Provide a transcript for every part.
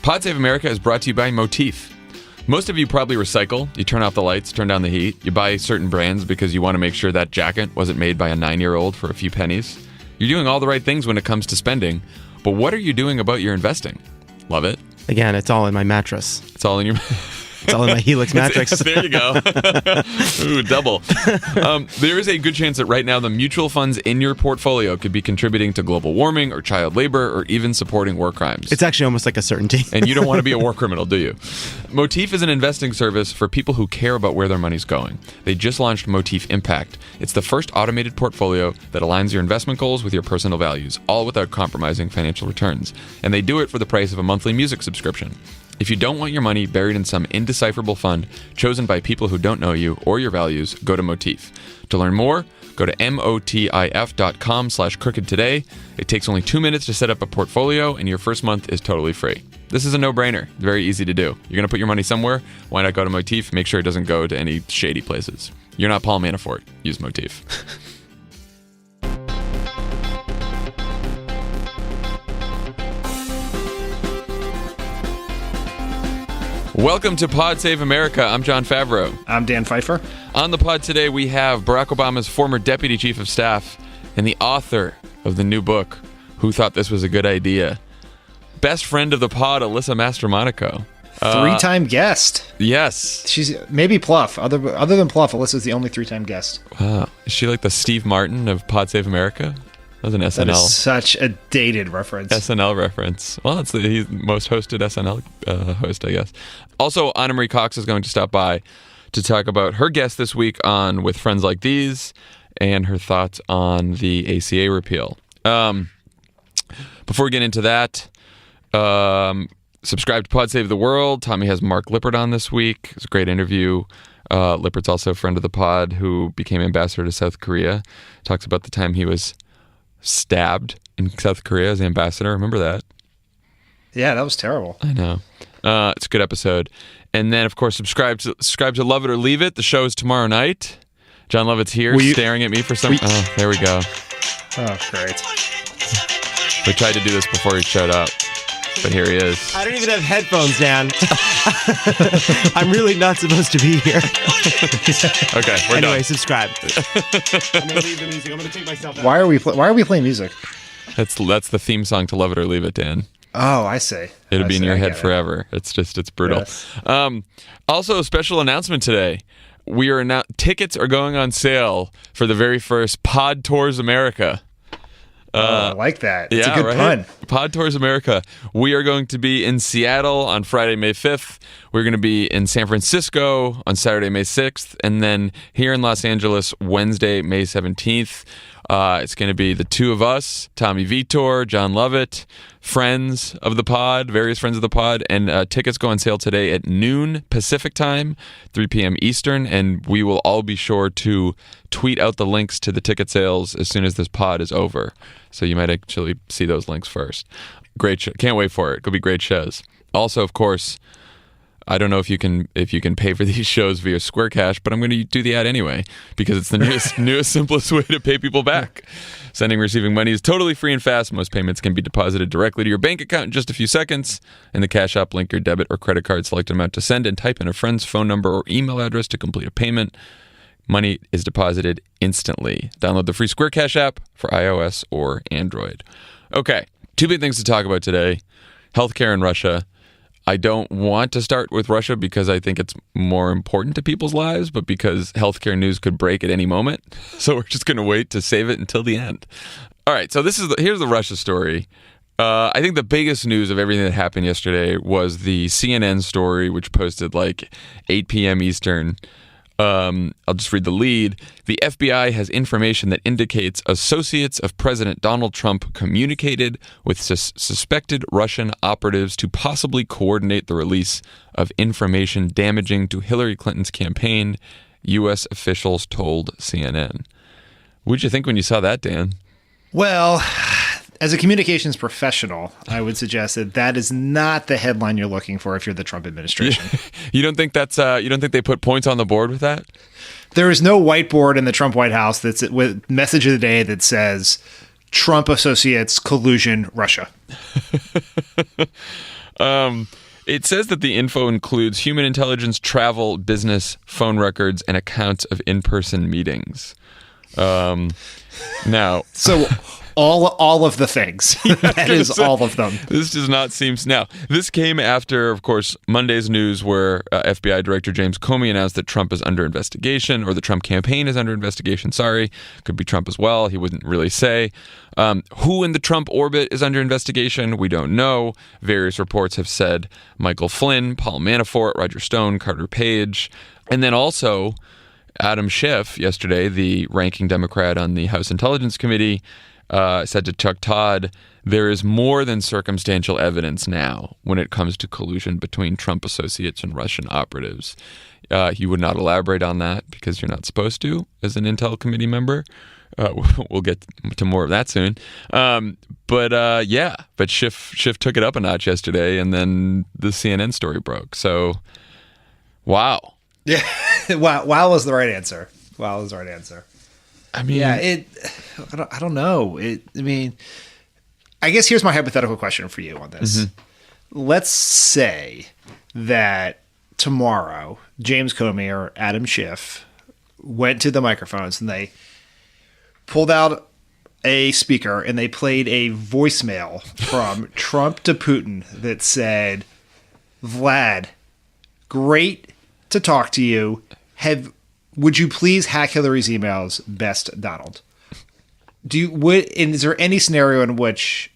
Pod Save America is brought to you by Motif. Most of you probably recycle. You turn off the lights, turn down the heat. You buy certain brands because you want to make sure that jacket wasn't made by a 9-year-old for a few pennies. You're doing all the right things when it comes to spending, but what are you doing about your investing? Love it. Again, it's all in my mattress. It's all in your... It's all in my Helix mattress. There you go. Ooh, double. There is a good chance that right now the mutual funds in your portfolio could be contributing to global warming or child labor or even supporting war crimes. It's actually almost like a certainty. And you don't want to be a war criminal, do you? Motif is an investing service for people who care about where their money's going. They just launched Motif Impact. It's the first automated portfolio that aligns your investment goals with your personal values, all without compromising financial returns. And they do it for the price of a monthly music subscription. If you don't want your money buried in some indecipherable fund chosen by people who don't know you or your values, go to Motif. To learn more, go to motif.com/crooked today. It takes only 2 minutes to set up a portfolio, and your first month is totally free. This is a no-brainer. Very easy to do. You're going to put your money somewhere. Why not go to Motif? Make sure it doesn't go to any shady places. You're not Paul Manafort. Use Motif. Welcome to Pod Save America. I'm John Favreau. I'm Dan Pfeiffer. On the pod today, we have Barack Obama's former deputy chief of staff and the author of the new book, Who Thought This Was a Good Idea? Best friend of the pod, Alyssa Mastromonaco. Three-time guest. Yes. She's maybe Pluff. Other than Pluff, Alyssa's the only three-time guest. Wow. Is she like the Steve Martin of Pod Save America? That was an SNL. That is such a dated reference. SNL reference. Well, he's the most hosted SNL host, I guess. Also, Ana Marie Cox is going to stop by to talk about her guest this week on With Friends Like These and her thoughts on the ACA repeal. Before we get into that, subscribe to Pod Save the World. Tommy has Mark Lippert on this week. It's a great interview. Lippert's also a friend of the pod who became ambassador to South Korea. Talks about the time he was stabbed in South Korea as ambassador. Remember that? Yeah, that was terrible. I know. It's a good episode. And then, of course, subscribe to Love It or Leave It. The show is tomorrow night. John Lovett's here staring at me for some... Oh, there we go. Oh, great. We tried to do this before he showed up, but here he is. I don't even have headphones, Dan. I'm really not supposed to be here. Okay, we're anyway, done. Subscribe. I'm going to leave the music. I'm going to take myself out. Why are we playing music? That's the theme song to Love It or Leave It, Dan. Oh, I see. It'll be in your head forever. It's brutal. Yes. Also, a special announcement today. Tickets are going on sale for the very first Pod Tours America. I like that. It's yeah, a good pun. Pod Tours America. We are going to be in Seattle on Friday, May 5th. We're going to be in San Francisco on Saturday, May 6th. And then here in Los Angeles, Wednesday, May 17th. It's going to be the two of us, Tommy Vitor, John Lovett, friends of the pod, various friends of the pod. And tickets go on sale today at noon Pacific time, 3 p.m. Eastern. And we will all be sure to tweet out the links to the ticket sales as soon as this pod is over. So you might actually see those links first. Great show. Can't wait for it. It'll be great shows. Also, of course, I don't know if you can pay for these shows via Square Cash, but I'm going to do the ad anyway because it's the newest, simplest way to pay people back. Sending and receiving money is totally free and fast. Most payments can be deposited directly to your bank account in just a few seconds. In the Cash App, link your debit or credit card, select an amount to send, and type in a friend's phone number or email address to complete a payment. Money is deposited instantly. Download the free Square Cash app for iOS or Android. Okay, two big things to talk about today. Healthcare in Russia. I don't want to start with Russia because I think it's more important to people's lives, but because healthcare news could break at any moment. So we're just going to wait to save it until the end. All right, so here's the Russia story. I think the biggest news of everything that happened yesterday was the CNN story, which posted like 8 p.m. Eastern. I'll just read the lead. The FBI has information that indicates associates of President Donald Trump communicated with suspected Russian operatives to possibly coordinate the release of information damaging to Hillary Clinton's campaign, U.S. officials told CNN. What did you think when you saw that, Dan? Well, as a communications professional, I would suggest that is not the headline you're looking for if you're the Trump administration. You don't think you don't think they put points on the board with that? There is no whiteboard in the Trump White House that's with message of the day that says Trump associates collusion Russia. It says that the info includes human intelligence, travel, business, phone records, and accounts of in-person meetings. Now, so all of the things. That is all of them. This does not seem... Now, this came after, of course, Monday's news where FBI Director James Comey announced that Trump is under investigation, or the Trump campaign is under investigation. Sorry, could be Trump as well. He wouldn't really say. Who in the Trump orbit is under investigation? We don't know. Various reports have said Michael Flynn, Paul Manafort, Roger Stone, Carter Page, and then also Adam Schiff yesterday, the ranking Democrat on the House Intelligence Committee, said to Chuck Todd, there is more than circumstantial evidence now when it comes to collusion between Trump associates and Russian operatives. He would not elaborate on that because you're not supposed to as an Intel committee member. We'll get to more of that soon. But Schiff took it up a notch yesterday, and then the CNN story broke. So, wow. Yeah, wow was the right answer. Wow was the right answer. I mean, yeah, I don't know. I guess here's my hypothetical question for you on this. Mm-hmm. Let's say that tomorrow James Comey or Adam Schiff went to the microphones and they pulled out a speaker and they played a voicemail from Trump to Putin that said, Vlad, great to talk to you. Would you please hack Hillary's emails? Best, Donald. Is there any scenario in which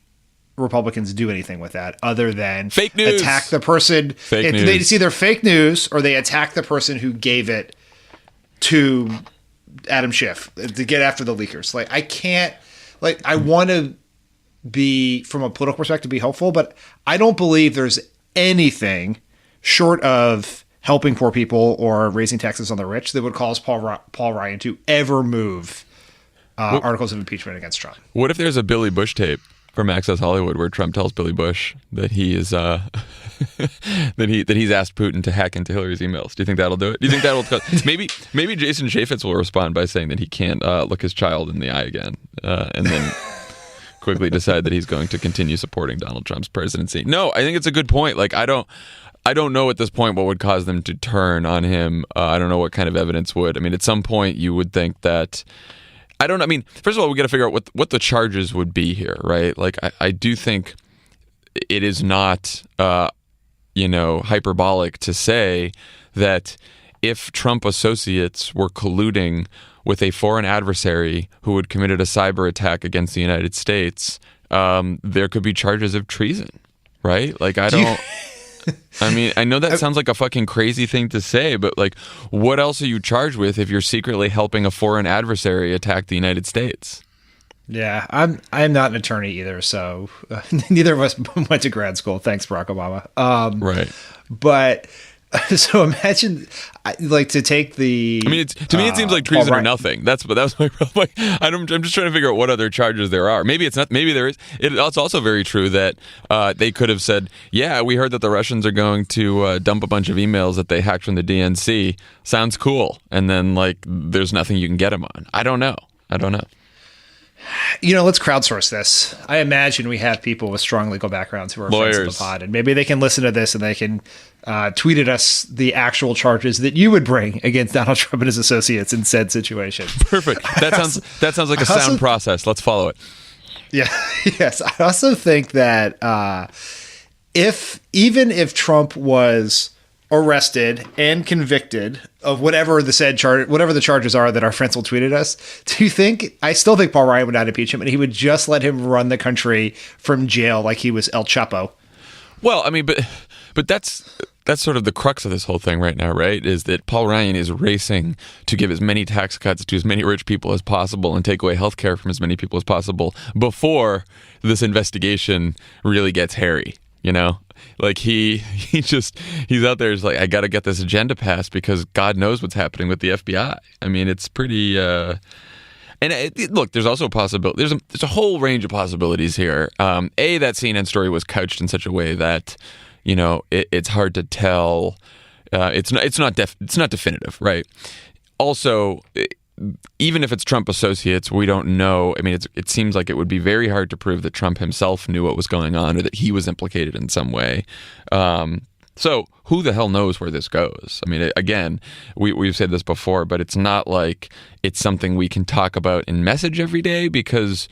Republicans do anything with that other than fake news, attack the person? Fake news. It's either fake news or they attack the person who gave it to Adam Schiff to get after the leakers. Like, I can't. Like, I want to be, from a political perspective, be helpful, but I don't believe there's anything short of helping poor people or raising taxes on the rich that would cause Paul Ryan to ever move articles of impeachment against Trump. What if there's a Billy Bush tape from Access Hollywood where Trump tells Billy Bush that he is that he's asked Putin to hack into Hillary's emails? Do you think that'll do it? Do you think that'll maybe Jason Chaffetz will respond by saying that he can't look his child in the eye again, and then quickly decide that he's going to continue supporting Donald Trump's presidency? No, I think it's a good point. Like, I don't know at this point what would cause them to turn on him. I don't know what kind of evidence would. I mean, at some point you would think that... I don't know. I mean, first of all, we got to figure out what the charges would be here, right? Like, I do think it is not, hyperbolic to say that if Trump associates were colluding with a foreign adversary who had committed a cyber attack against the United States, there could be charges of treason, right? Like, I don't... I mean, I know that sounds like a fucking crazy thing to say, but like, what else are you charged with if you're secretly helping a foreign adversary attack the United States? Yeah, I'm not an attorney either, so neither of us went to grad school. Thanks, Barack Obama. Right. But so imagine, like, to take the. I mean, to me, it seems like treason or nothing. That was my problem. Like, I'm just trying to figure out what other charges there are. Maybe it's not. Maybe there is. It's also very true that they could have said, "Yeah, we heard that the Russians are going to dump a bunch of emails that they hacked from the DNC. Sounds cool." And then, like, there's nothing you can get them on. I don't know. Let's crowdsource this. I imagine we have people with strong legal backgrounds who are friends of the pod, and maybe they can listen to this and they can tweet at us the actual charges that you would bring against Donald Trump and his associates in said situation. Perfect. That sounds like a sound process. Let's follow it. Yeah. Yes. I also think that even if Trump was arrested and convicted of whatever the charges are that our friends will tweet at us, I still think Paul Ryan would not impeach him and he would just let him run the country from jail like he was El Chapo. Well, I mean, but that's sort of the crux of this whole thing right now, right? Is that Paul Ryan is racing to give as many tax cuts to as many rich people as possible and take away health care from as many people as possible before this investigation really gets hairy, Like, he's out there, he's like, I got to get this agenda passed because God knows what's happening with the FBI. I mean, it's pretty... look, there's also a possibility. There's a whole range of possibilities here. That CNN story was couched in such a way that, it's hard to tell. It's not definitive, right? Also, even if it's Trump associates, we don't know. I mean, it seems like it would be very hard to prove that Trump himself knew what was going on or that he was implicated in some way. So who the hell knows where this goes? I mean, again, we've said this before, but it's not like it's something we can talk about in message every day because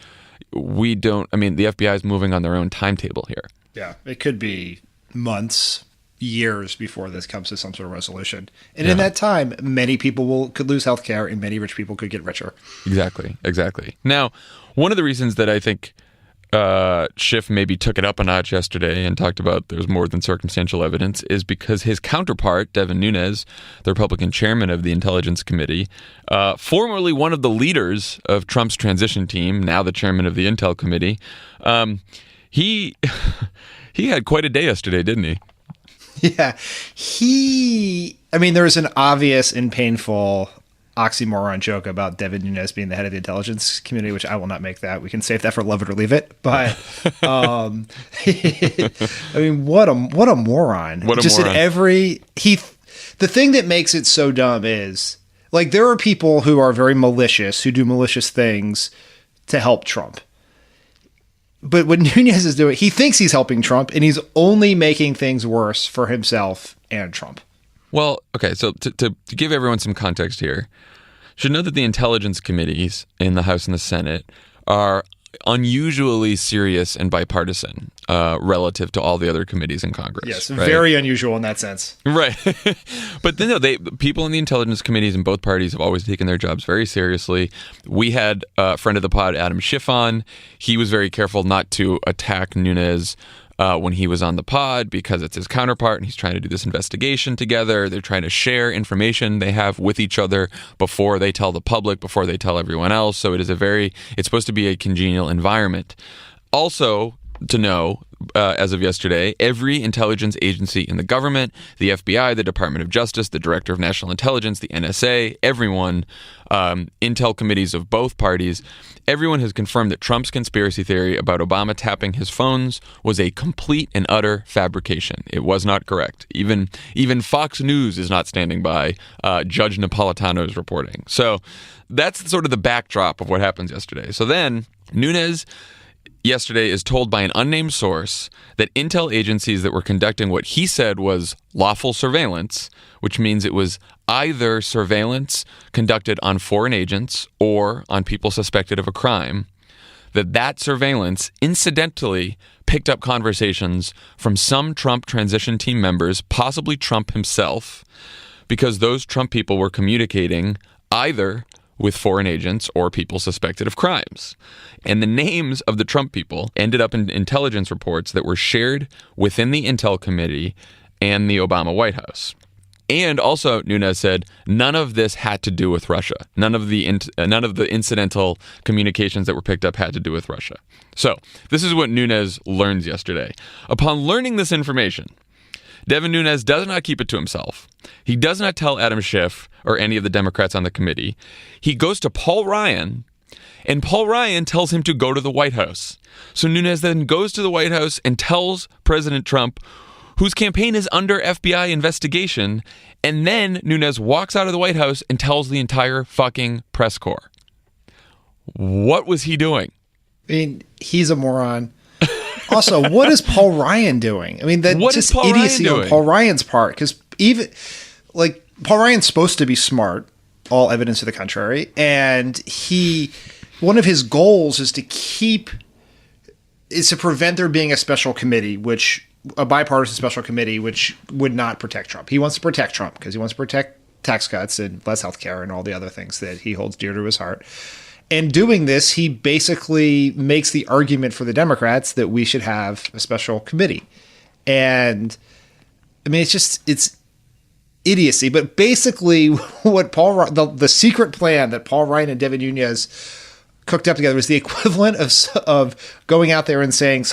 we don't. I mean, the FBI is moving on their own timetable here. Yeah, it could be months, years before this comes to some sort of resolution. And in that time, many people could lose health care and many rich people could get richer. Exactly. Now, one of the reasons that I think Schiff maybe took it up a notch yesterday and talked about there's more than circumstantial evidence is because his counterpart, Devin Nunes, the Republican chairman of the Intelligence Committee, formerly one of the leaders of Trump's transition team, now the chairman of the Intel Committee, he had quite a day yesterday, didn't he? Yeah. There was an obvious and painful oxymoron joke about Devin Nunes being the head of the intelligence community, which I will not make that. We can save that for Love It or Leave It. But, what a moron. What a moron. The thing that makes it so dumb is, like, there are people who are very malicious, who do malicious things to help Trump. But what Nunes is doing, he thinks he's helping Trump, and he's only making things worse for himself and Trump. Well, okay, so to give everyone some context here, should know that the intelligence committees in the House and the Senate are unusually serious and bipartisan relative to all the other committees in Congress. Yes, right? Very unusual in that sense. Right. But then, people in the intelligence committees in both parties have always taken their jobs very seriously. We had a friend of the pod, Adam Schiff, on. He was very careful not to attack Nunes when he was on the pod because it's his counterpart and he's trying to do this investigation together. They're trying to share information they have with each other before they tell the public, before they tell everyone else. So it's supposed to be a congenial environment. Also, to know, as of yesterday, every intelligence agency in the government, the FBI, the Department of Justice, the Director of National Intelligence, the NSA, everyone, intel committees of both parties, everyone has confirmed that Trump's conspiracy theory about Obama tapping his phones was a complete and utter fabrication. It was not correct. Even Fox News is not standing by Judge Napolitano's reporting. So that's sort of the backdrop of what happens yesterday. So then Nunes yesterday is told by an unnamed source that intel agencies that were conducting what he said was lawful surveillance, which means it was either surveillance conducted on foreign agents or on people suspected of a crime, that surveillance incidentally picked up conversations from some Trump transition team members, possibly Trump himself, because those Trump people were communicating either with foreign agents or people suspected of crimes. And the names of the Trump people ended up in intelligence reports that were shared within the Intel Committee and the Obama White House. And also, Nunes said, none of this had to do with Russia. None of the incidental communications that were picked up had to do with Russia. So this is what Nunes learns yesterday. Upon learning this information, Devin Nunes does not keep it to himself. He does not tell Adam Schiff or any of the Democrats on the committee. He goes to Paul Ryan, and Paul Ryan tells him to go to the White House. So Nunes then goes to the White House and tells President Trump, whose campaign is under FBI investigation, and then Nunes walks out of the White House and tells the entire fucking press corps. What was he doing? I mean, he's a moron. Also, what is Paul Ryan doing? I mean, that's just idiocy on Paul Ryan's part. Because Paul Ryan's supposed to be smart, all evidence to the contrary, and one of his goals is to prevent there being a special committee, a bipartisan special committee, which would not protect Trump. He wants to protect Trump because he wants to protect tax cuts and less health care and all the other things that he holds dear to his heart. And doing this, he basically makes the argument for the Democrats that we should have a special committee. And I mean, it's idiocy. But basically, what the secret plan that Paul Ryan and Devin Nunes cooked up together was the equivalent of going out there and saying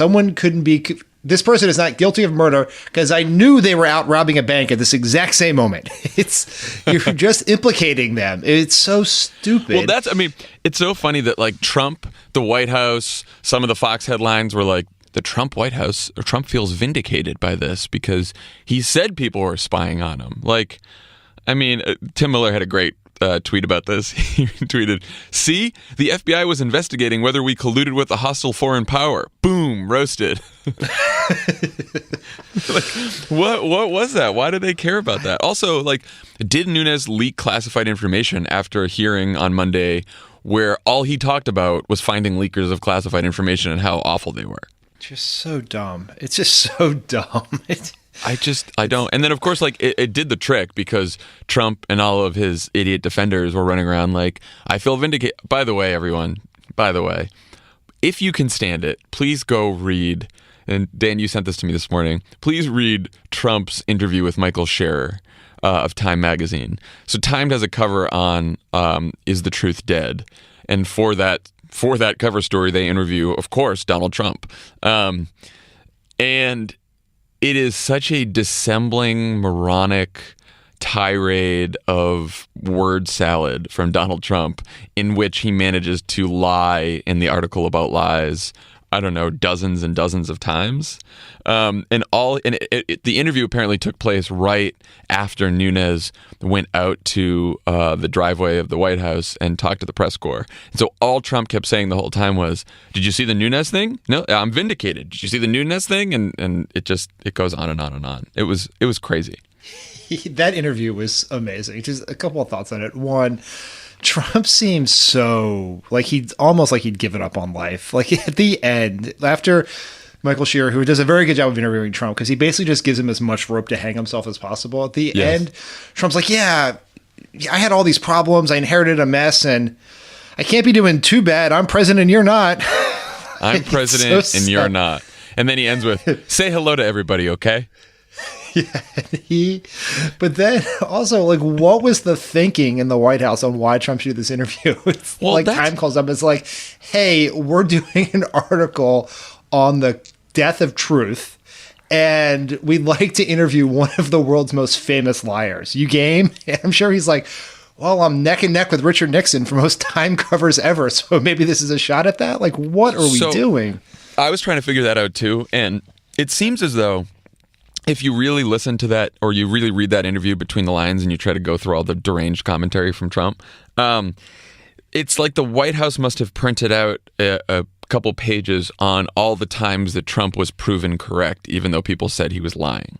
this person is not guilty of murder because I knew they were out robbing a bank at this exact same moment. You're just implicating them. It's so stupid. Well, it's so funny that Trump, the White House, some of the Fox headlines were like, the Trump White House, or Trump feels vindicated by this because he said people were spying on him. Tim Miller had a great tweet about this. He tweeted, "See, the FBI was investigating whether we colluded with a hostile foreign power. Boom, roasted." Like, what was that? Why do they care about that? Also, like, did Nunes leak classified information after a hearing on Monday where all he talked about was finding leakers of classified information and how awful they were? Just so dumb. It's just so dumb. I don't. And then, of course, like, it did the trick because Trump and all of his idiot defenders were running around like, I feel vindicated. By the way, everyone, if you can stand it, please go read, and Dan, you sent this to me this morning, please read Trump's interview with Michael Scherer of Time magazine. So Time has a cover on Is the Truth Dead? And for that cover story, they interview, of course, Donald Trump. And it is such a dissembling, moronic tirade of word salad from Donald Trump in which he manages to lie in the article about lies, I don't know, dozens and dozens of times. The interview apparently took place right after Nunes went out to the driveway of the White House and talked to the press corps. And so all Trump kept saying the whole time was, "Did you see the Nunes thing? No, I'm vindicated. Did you see the Nunes thing?" And it goes on and on and on. It was crazy. That interview was amazing. Just a couple of thoughts on it. One, Trump seems so like he'd given up on life. Like at the end, after Michael Scherer, who does a very good job of interviewing Trump, because he basically just gives him as much rope to hang himself as possible. At the end, Trump's like, "Yeah, I had all these problems. I inherited a mess, and I can't be doing too bad. I'm president and you're not." I'm president and you're not. And then he ends with, "Say hello to everybody, okay?" Yeah, but then also, like, what was the thinking in the White House on why Trump should do this interview? It's Time calls up. It's like, "Hey, we're doing an article on the death of truth, and we'd like to interview one of the world's most famous liars. You game?" And I'm sure he's like, "Well, I'm neck and neck with Richard Nixon for most Time covers ever, so maybe this is a shot at that." Like, what are we doing? I was trying to figure that out too, and it seems as though if you really listen to that, or you really read that interview between the lines and you try to go through all the deranged commentary from Trump, it's like the White House must have printed out a couple pages on all the times that Trump was proven correct, even though people said he was lying.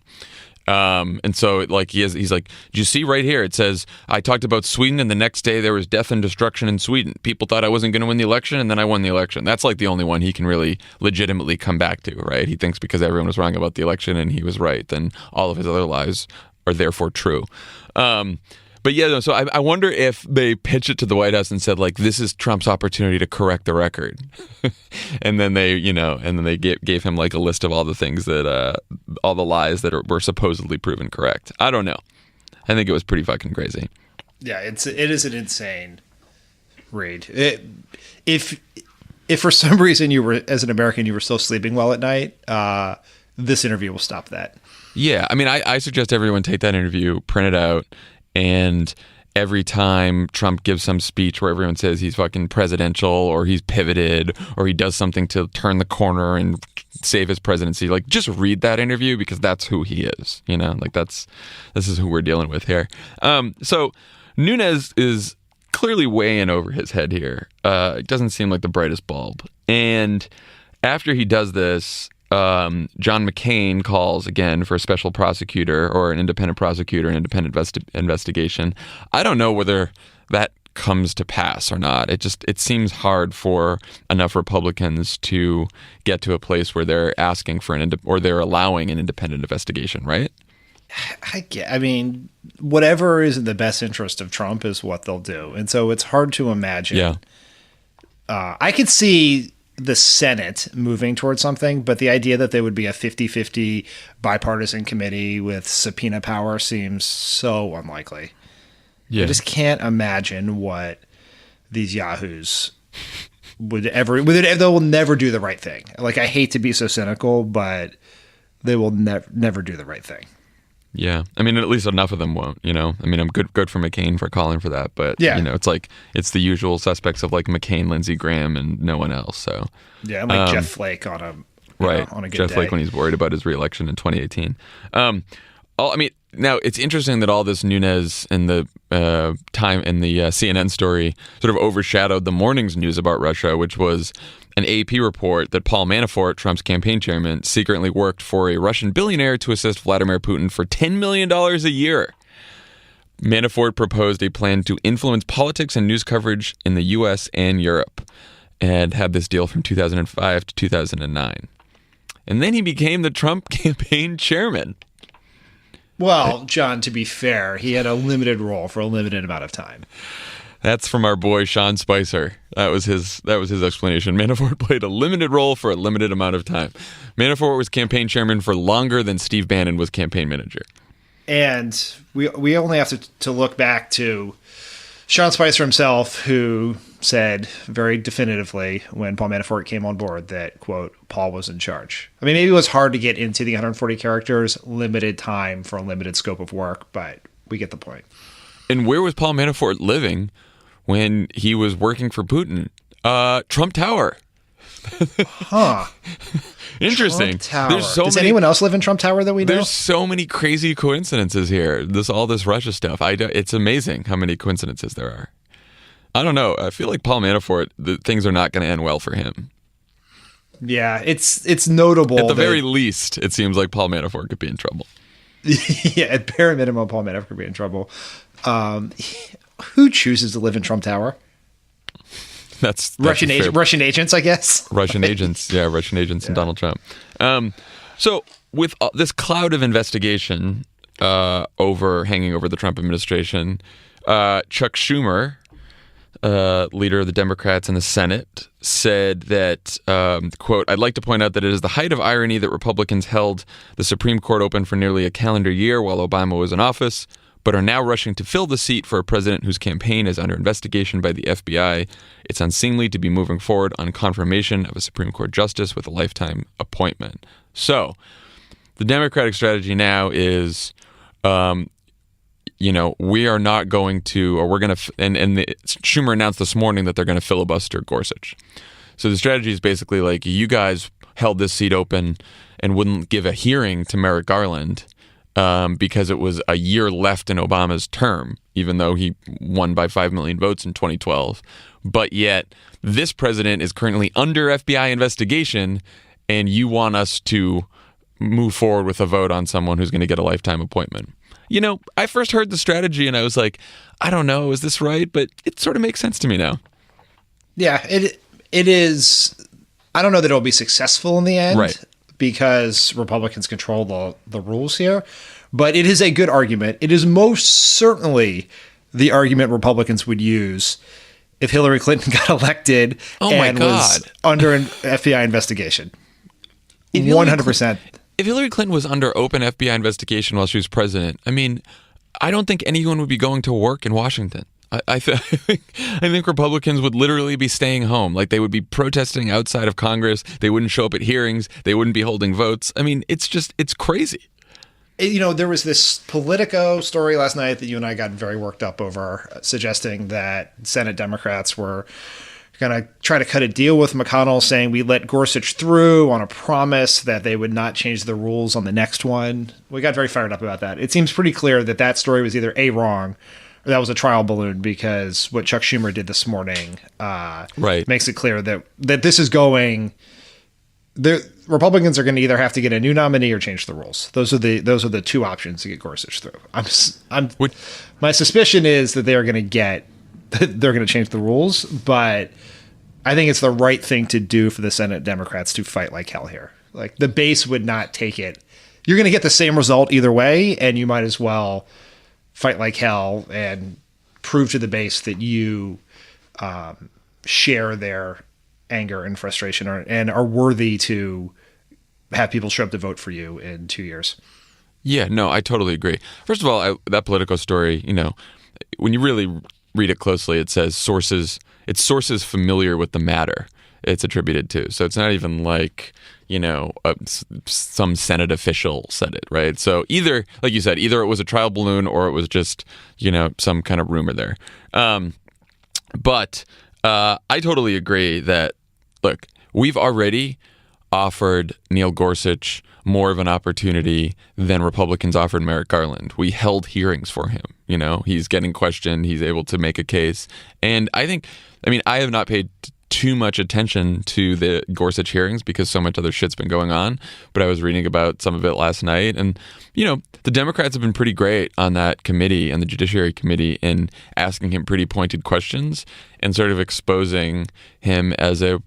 And so, like, he's like, "Do you see right here? It says, I talked about Sweden, and the next day there was death and destruction in Sweden. People thought I wasn't going to win the election, and then I won the election." That's like the only one he can really legitimately come back to, right? He thinks because everyone was wrong about the election and he was right, then all of his other lies are therefore true. But yeah, no, so I wonder if they pitched it to the White House and said, like, this is Trump's opportunity to correct the record. And then they, gave him like a list of all the things that, all the lies that were supposedly proven correct. I don't know. I think it was pretty fucking crazy. Yeah, it is an insane read. If for some reason you were, as an American, you were still sleeping well at night, this interview will stop that. Yeah, I mean, I suggest everyone take that interview, print it out, and every time Trump gives some speech where everyone says he's fucking presidential or he's pivoted or he does something to turn the corner and save his presidency, like, just read that interview because that's who he is, like this is who we're dealing with here. So Nunes is clearly way in over his head here. It doesn't seem like the brightest bulb. And after he does this, John McCain calls again for a special prosecutor or an independent prosecutor, an independent investigation. I don't know whether that comes to pass or not. It seems hard for enough Republicans to get to a place where they're asking for or they're allowing an independent investigation, right? I mean, whatever is in the best interest of Trump is what they'll do. And so it's hard to imagine. Yeah. I could see the Senate moving towards something, but the idea that there would be a 50-50 bipartisan committee with subpoena power seems so unlikely. Yeah. I just can't imagine what these yahoos would ever. They will never do the right thing. Like, I hate to be so cynical, but they will never do the right thing. Yeah, I mean, at least enough of them won't. I mean, I'm good for McCain for calling for that, but yeah. It's like it's the usual suspects of like McCain, Lindsey Graham, and no one else. So yeah, I'm like Jeff Flake on a right on a good Jeff day. Flake when he's worried about his reelection in 2018. I mean, Now, it's interesting that all this Nunes and the time and the CNN story sort of overshadowed the morning's news about Russia, which was an AP report that Paul Manafort, Trump's campaign chairman, secretly worked for a Russian billionaire to assist Vladimir Putin for $10 million a year. Manafort proposed a plan to influence politics and news coverage in the U.S. and Europe, and had this deal from 2005 to 2009. And then he became the Trump campaign chairman. Well, John, to be fair, he had a limited role for a limited amount of time. That's from our boy Sean Spicer. That was his explanation. Manafort played a limited role for a limited amount of time. Manafort was campaign chairman for longer than Steve Bannon was campaign manager. And we only have to look back to Sean Spicer himself, who said very definitively when Paul Manafort came on board that, quote, Paul was in charge. I mean, maybe it was hard to get into the 140 characters, limited time for a limited scope of work, but we get the point. And where was Paul Manafort living when he was working for Putin? Trump Tower. Huh. Interesting. Trump Tower. Does anyone else live in Trump Tower that we know? There's so many crazy coincidences here. All this Russia stuff. It's amazing how many coincidences there are. I don't know. I feel like Paul Manafort, things are not going to end well for him. Yeah, it's notable. At the very least, it seems like Paul Manafort could be in trouble. Yeah, at bare minimum, Paul Manafort could be in trouble. Who chooses to live in Trump Tower? That's Russian agents, I guess. Russian agents, yeah, Russian agents and Donald Trump. So with this cloud of investigation hanging over the Trump administration, Chuck Schumer, leader of the Democrats in the Senate, said that, quote, I'd like to point out that it is the height of irony that Republicans held the Supreme Court open for nearly a calendar year while Obama was in office, but are now rushing to fill the seat for a president whose campaign is under investigation by the FBI. It's unseemly to be moving forward on confirmation of a Supreme Court justice with a lifetime appointment. So the Democratic strategy now is, we are not going to, or we're going to, Schumer announced this morning that they're going to filibuster Gorsuch. So the strategy is basically like, you guys held this seat open and wouldn't give a hearing to Merrick Garland because it was a year left in Obama's term, even though he won by 5 million votes in 2012. But yet this president is currently under FBI investigation, and you want us to move forward with a vote on someone who's going to get a lifetime appointment. You know, I first heard the strategy and I was like, I don't know, is this right? But it sort of makes sense to me now. Yeah, it is. I don't know that it'll be successful in the end, right, because Republicans control the rules here. But it is a good argument. It is most certainly the argument Republicans would use if Hillary Clinton got elected was under an FBI investigation. 100%. If Hillary Clinton was under open FBI investigation while she was president, I mean, I don't think anyone would be going to work in Washington. I think Republicans would literally be staying home. Like, they would be protesting outside of Congress. They wouldn't show up at hearings. They wouldn't be holding votes. I mean, it's crazy. You know, there was this Politico story last night that you and I got very worked up over, suggesting that Senate Democrats were going to try to cut a deal with McConnell, saying we let Gorsuch through on a promise that they would not change the rules on the next one. We got very fired up about that. It seems pretty clear that that story was either A, wrong, or that was a trial balloon, because what Chuck Schumer did this morning makes it clear that this is going. The Republicans are going to either have to get a new nominee or change the rules. Those are the two options to get Gorsuch through. My suspicion is that they're going to change the rules, but I think it's the right thing to do for the Senate Democrats to fight like hell here. Like, the base would not take it. You're going to get the same result either way, and you might as well fight like hell and prove to the base that you share their anger and frustration and are worthy to have people show up to vote for you in 2 years. Yeah, no, I totally agree. First of all, that Politico story, you know, when you really read it closely, it says sources familiar with the matter it's attributed to. So it's not even like, you know, some Senate official said it, right? So either, like you said, either it was a trial balloon or it was just, you know, some kind of rumor there. But I totally agree that, look, we've already offered Neil Gorsuch more of an opportunity than Republicans offered Merrick Garland. We held hearings for him. You know, he's getting questioned. He's able to make a case. And I have not paid too much attention to the Gorsuch hearings because so much other shit's been going on. But I was reading about some of it last night. And, you know, the Democrats have been pretty great on that committee, on the Judiciary Committee, in asking him pretty pointed questions and sort of exposing him as a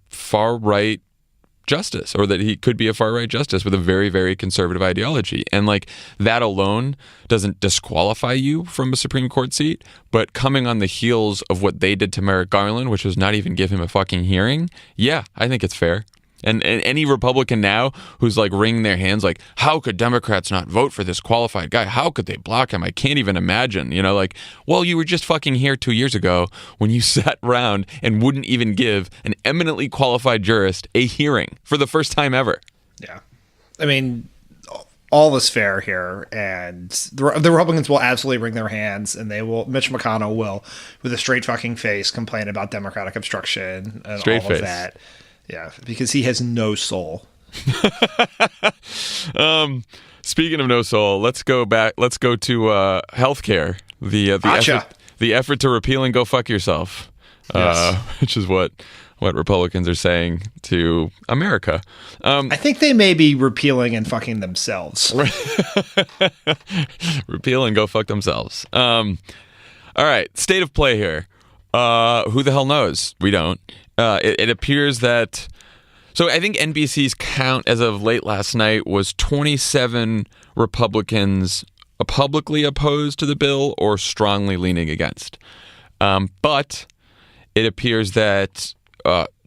far-right justice, or that he could be a far-right justice with a very, very conservative ideology. And like that alone doesn't disqualify you from a Supreme Court seat, but coming on the heels of what they did to Merrick Garland, which was not even give him a fucking hearing, yeah, I think it's fair. And any Republican now who's like wringing their hands like, how could Democrats not vote for this qualified guy? How could they block him? I can't even imagine. You know, like, well, you were just fucking here 2 years ago when you sat around and wouldn't even give an eminently qualified jurist a hearing for the first time ever. Yeah. I mean, all is fair here, and the Republicans will absolutely wring their hands, and Mitch McConnell will, with a straight fucking face, complain about Democratic obstruction and straight all face. Of that. Yeah, because he has no soul. Speaking of no soul, let's go back. Let's go to healthcare. The effort to repeal and go fuck yourself, yes. Which is what Republicans are saying to America. I think they may be repealing and fucking themselves. Repeal and go fuck themselves. All right, state of play here. Who the hell knows? We don't. It appears that... So I think NBC's count as of late last night was 27 Republicans publicly opposed to the bill or strongly leaning against. But it appears that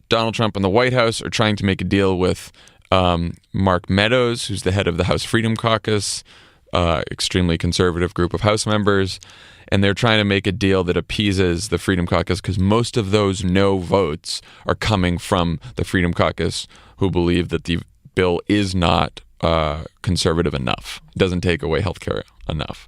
Donald Trump and the White House are trying to make a deal with Mark Meadows, who's the head of the House Freedom Caucus, extremely conservative group of House members. And they're trying to make a deal that appeases the Freedom Caucus because most of those no votes are coming from the Freedom Caucus, who believe that the bill is not conservative enough. It doesn't take away healthcare enough.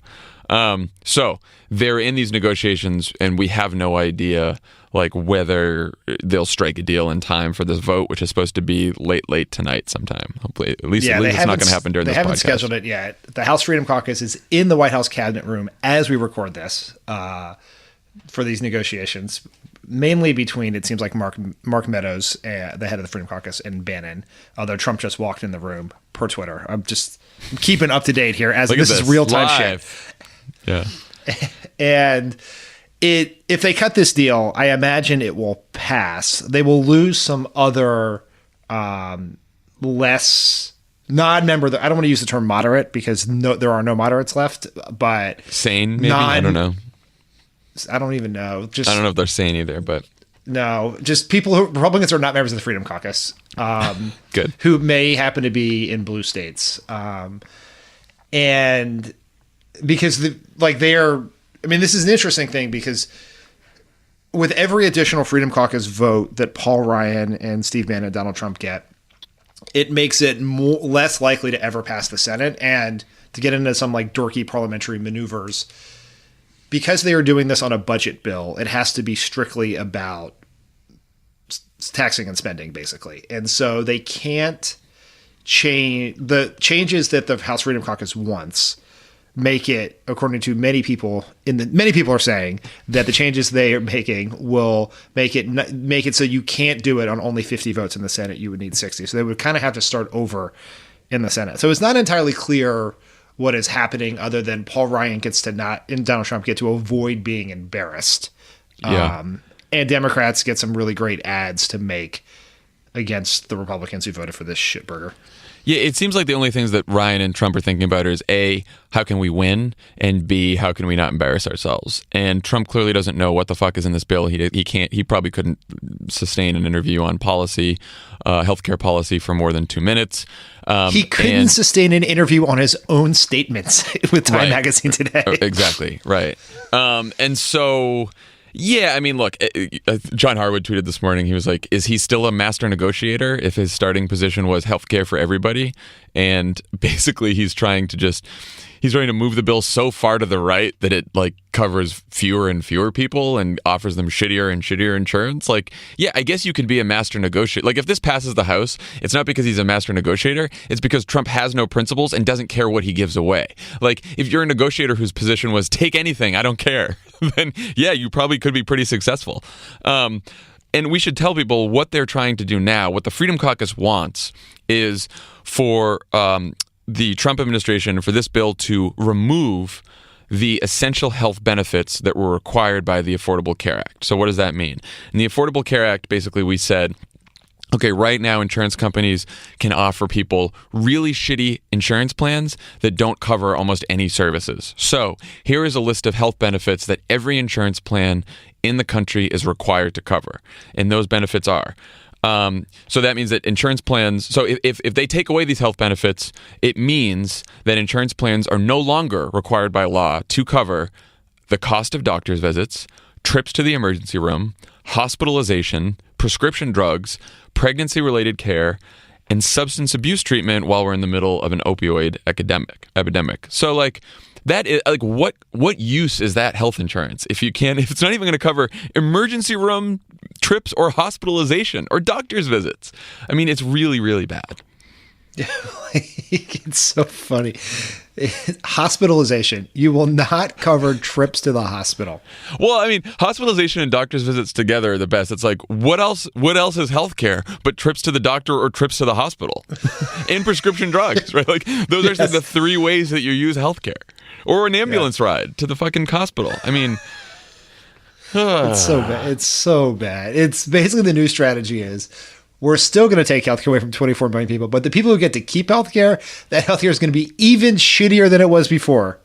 So they're in these negotiations, and we have no idea like whether they'll strike a deal in time for this vote, which is supposed to be late tonight sometime. Hopefully, at least it's not going to happen during this podcast. They haven't scheduled it yet. The House Freedom Caucus is in the White House Cabinet Room as we record this for these negotiations, mainly between, it seems like, Mark Meadows, the head of the Freedom Caucus, and Bannon, although Trump just walked in the room per Twitter. I'm keeping up to date here as this is real-time shit. Yeah. And if they cut this deal, I imagine it will pass. They will lose some other less non-member. I don't want to use the term moderate because there are no moderates left. But sane, maybe. I don't know. I don't even know. I don't know if they're sane either, but no, just Republicans are not members of the Freedom Caucus. Good. Who may happen to be in blue states, and because they are. I mean, this is an interesting thing because with every additional Freedom Caucus vote that Paul Ryan and Steve Bannon and Donald Trump get, it makes it less likely to ever pass the Senate. And to get into some like dorky parliamentary maneuvers, because they are doing this on a budget bill, it has to be strictly about taxing and spending, basically. And so they can't change the changes that the House Freedom Caucus wants. Make it, according to many people, many people are saying that the changes they are making will make it so you can't do it on only 50 votes in the Senate. You would need 60. So they would kind of have to start over in the Senate. So it's not entirely clear what is happening other than Paul Ryan and Donald Trump get to avoid being embarrassed. Yeah. And Democrats get some really great ads to make against the Republicans who voted for this shitburger. Yeah, it seems like the only things that Ryan and Trump are thinking about is A, how can we win? And B, how can we not embarrass ourselves? And Trump clearly doesn't know what the fuck is in this bill. He probably couldn't sustain an interview on policy, healthcare policy for more than 2 minutes. He couldn't sustain an interview on his own statements with Time Magazine today. Exactly, right. And so... Yeah, I mean, look, John Harwood tweeted this morning. He was like, is he still a master negotiator if his starting position was healthcare for everybody? and basically he's trying to move the bill so far to the right that it like covers fewer and fewer people and offers them shittier and shittier insurance. Like, yeah, I guess you can be a master negotiator. Like, if this passes the House, it's not because he's a master negotiator. It's because Trump has no principles and doesn't care what he gives away. Like, if you're a negotiator whose position was take anything, I don't care, then yeah, you probably could be pretty successful. And we should tell people what they're trying to do now. What the Freedom Caucus wants is for the Trump administration, for this bill to remove the essential health benefits that were required by the Affordable Care Act. So what does that mean? In the Affordable Care Act, basically we said, okay, right now insurance companies can offer people really shitty insurance plans that don't cover almost any services. So here is a list of health benefits that every insurance plan in the country is required to cover. And those benefits are, so that means that insurance plans, so if they take away these health benefits, it means that insurance plans are no longer required by law to cover the cost of doctor's visits, trips to the emergency room, hospitalization, prescription drugs, pregnancy-related care, and substance abuse treatment while we're in the middle of an opioid epidemic. So like, that is like, what use is that health insurance if it's not even going to cover emergency room trips or hospitalization or doctor's visits? I mean, it's really, really bad. It's so funny. Hospitalization. You will not cover trips to the hospital. Well, I mean, hospitalization and doctor's visits together are the best. It's like, what else is healthcare but trips to the doctor or trips to the hospital? And prescription drugs, right? Like, those are the three ways that you use healthcare. Or an ambulance ride to the fucking hospital. I mean, it's so bad. It's so bad. It's basically the new strategy is we're still going to take healthcare away from 24 million people, but the people who get to keep healthcare, that healthcare is going to be even shittier than it was before.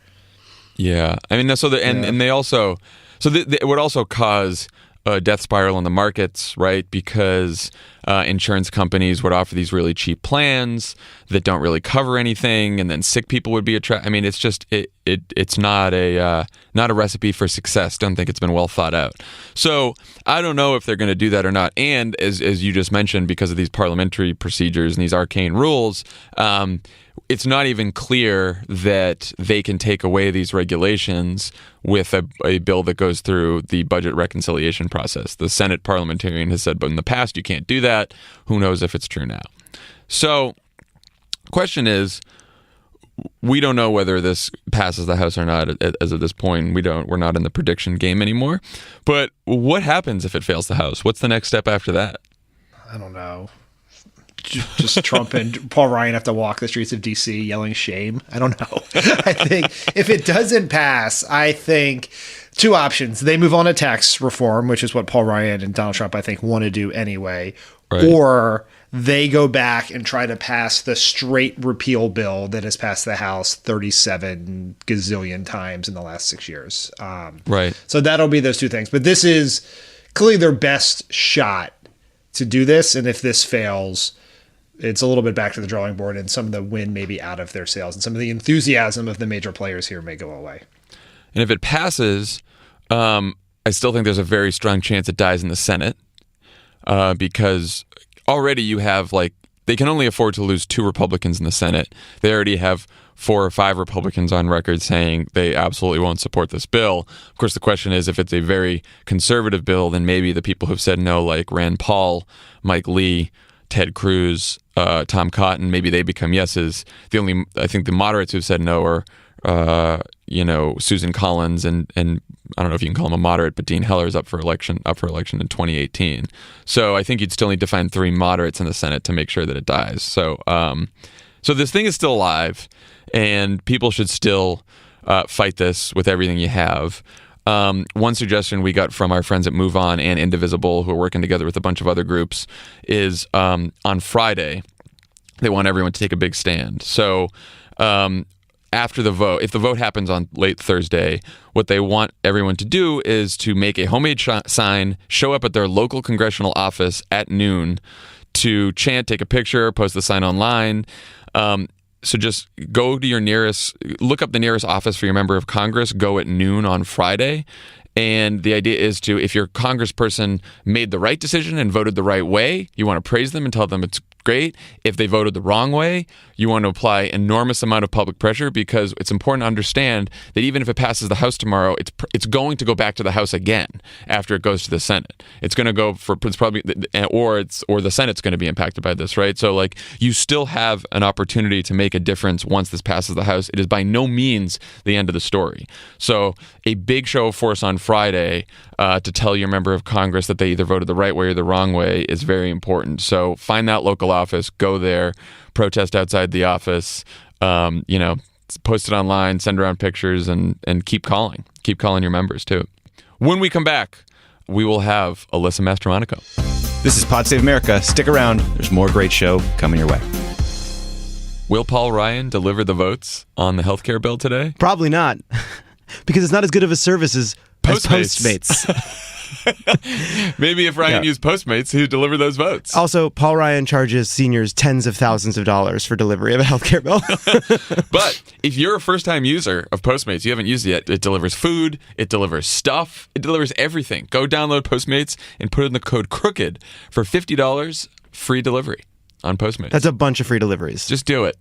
Yeah, I mean, and they also, it would also cause a death spiral in the markets, right? Because insurance companies would offer these really cheap plans that don't really cover anything, and then sick people would be attracted. I mean, it's just it's not a recipe for success. Don't think it's been well thought out. So I don't know if they're going to do that or not. And as you just mentioned, because of these parliamentary procedures and these arcane rules, it's not even clear that they can take away these regulations with a bill that goes through the budget reconciliation process. The Senate parliamentarian has said, but in the past, you can't do that. Who knows if it's true now? So the question is, we don't know whether this passes the House or not as of this point. We're not in the prediction game anymore. But what happens if it fails the House? What's the next step after that? I don't know. Just Trump and Paul Ryan have to walk the streets of D.C. yelling shame. I don't know. I think if it doesn't pass, I think two options. They move on to tax reform, which is what Paul Ryan and Donald Trump, I think, want to do anyway. Right. Or they go back and try to pass the straight repeal bill that has passed the House 37 gazillion times in the last 6 years. Right. So that'll be those two things. But this is clearly their best shot to do this. And if this fails, it's a little bit back to the drawing board, and some of the wind may be out of their sails, and some of the enthusiasm of the major players here may go away. And if it passes, I still think there's a very strong chance it dies in the Senate, because already you have, like, they can only afford to lose 2 Republicans in the Senate. They already have 4 or 5 Republicans on record saying they absolutely won't support this bill. Of course, the question is, if it's a very conservative bill, then maybe the people who've said no, like Rand Paul, Mike Lee, Ted Cruz, Tom Cotton, maybe they become yeses. I think the moderates who've said no are, Susan Collins and I don't know if you can call him a moderate, but Dean Heller's up for election in 2018. So I think you'd still need to find 3 moderates in the Senate to make sure that it dies. So this thing is still alive, and people should still fight this with everything you have. One suggestion we got from our friends at Move On and Indivisible, who are working together with a bunch of other groups, is on Friday, they want everyone to take a big stand. So after the vote, if the vote happens on late Thursday, what they want everyone to do is to make a homemade sign, show up at their local congressional office at noon to chant, take a picture, post the sign online. So just go to look up the nearest office for your member of Congress, go at noon on Friday. And the idea is if your congressperson made the right decision and voted the right way, you want to praise them and tell them it's great. If they voted the wrong way, you want to apply enormous amount of public pressure, because it's important to understand that even if it passes the House tomorrow, it's going to go back to the House again after it goes to the Senate. It's going to go for, it's probably, or the Senate's going to be impacted by this, right? So like, you still have an opportunity to make a difference once this passes the House. It is by no means the end of the story. So a big show of force on Friday to tell your member of Congress that they either voted the right way or the wrong way is very important. So find that local office, go there, protest outside the office, post it online, send around pictures, and keep calling. Keep calling your members too. When we come back, we will have Alyssa Mastromonaco. This is Pod Save America. Stick around. There's more great show coming your way. Will Paul Ryan deliver the votes on the healthcare bill today? Probably not, because it's not as good of a service as Postmates. Maybe if Ryan used Postmates, he would deliver those votes. Also, Paul Ryan charges seniors tens of thousands of dollars for delivery of a healthcare bill. But if you're a first-time user of Postmates, you haven't used it yet, it delivers food, it delivers stuff, it delivers everything. Go download Postmates and put in the code CROOKED for $50 free delivery on Postmates. That's a bunch of free deliveries. Just do it.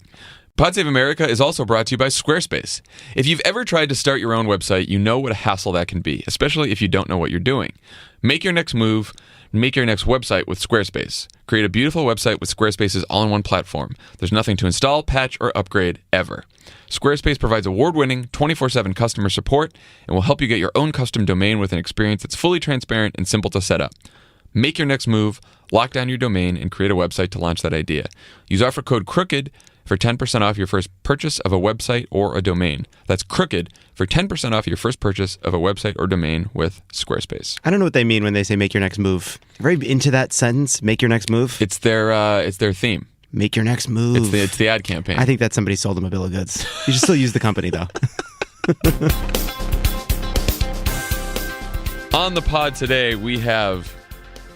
Pod Save America is also brought to you by Squarespace. If you've ever tried to start your own website, you know what a hassle that can be, especially if you don't know what you're doing. Make your next move, make your next website with Squarespace. Create a beautiful website with Squarespace's all-in-one platform. There's nothing to install, patch, or upgrade ever. Squarespace provides award-winning 24/7 customer support and will help you get your own custom domain with an experience that's fully transparent and simple to set up. Make your next move, lock down your domain, and create a website to launch that idea. Use offer code CROOKED for 10% off your first purchase of a website or a domain. That's CROOKED for 10% off your first purchase of a website or domain with Squarespace. I don't know what they mean when they say make your next move. Very into that sentence, make your next move. It's their theme. Make your next move. It's the ad campaign. I think that somebody sold them a bill of goods. You should still use the company, though. On the pod today, we have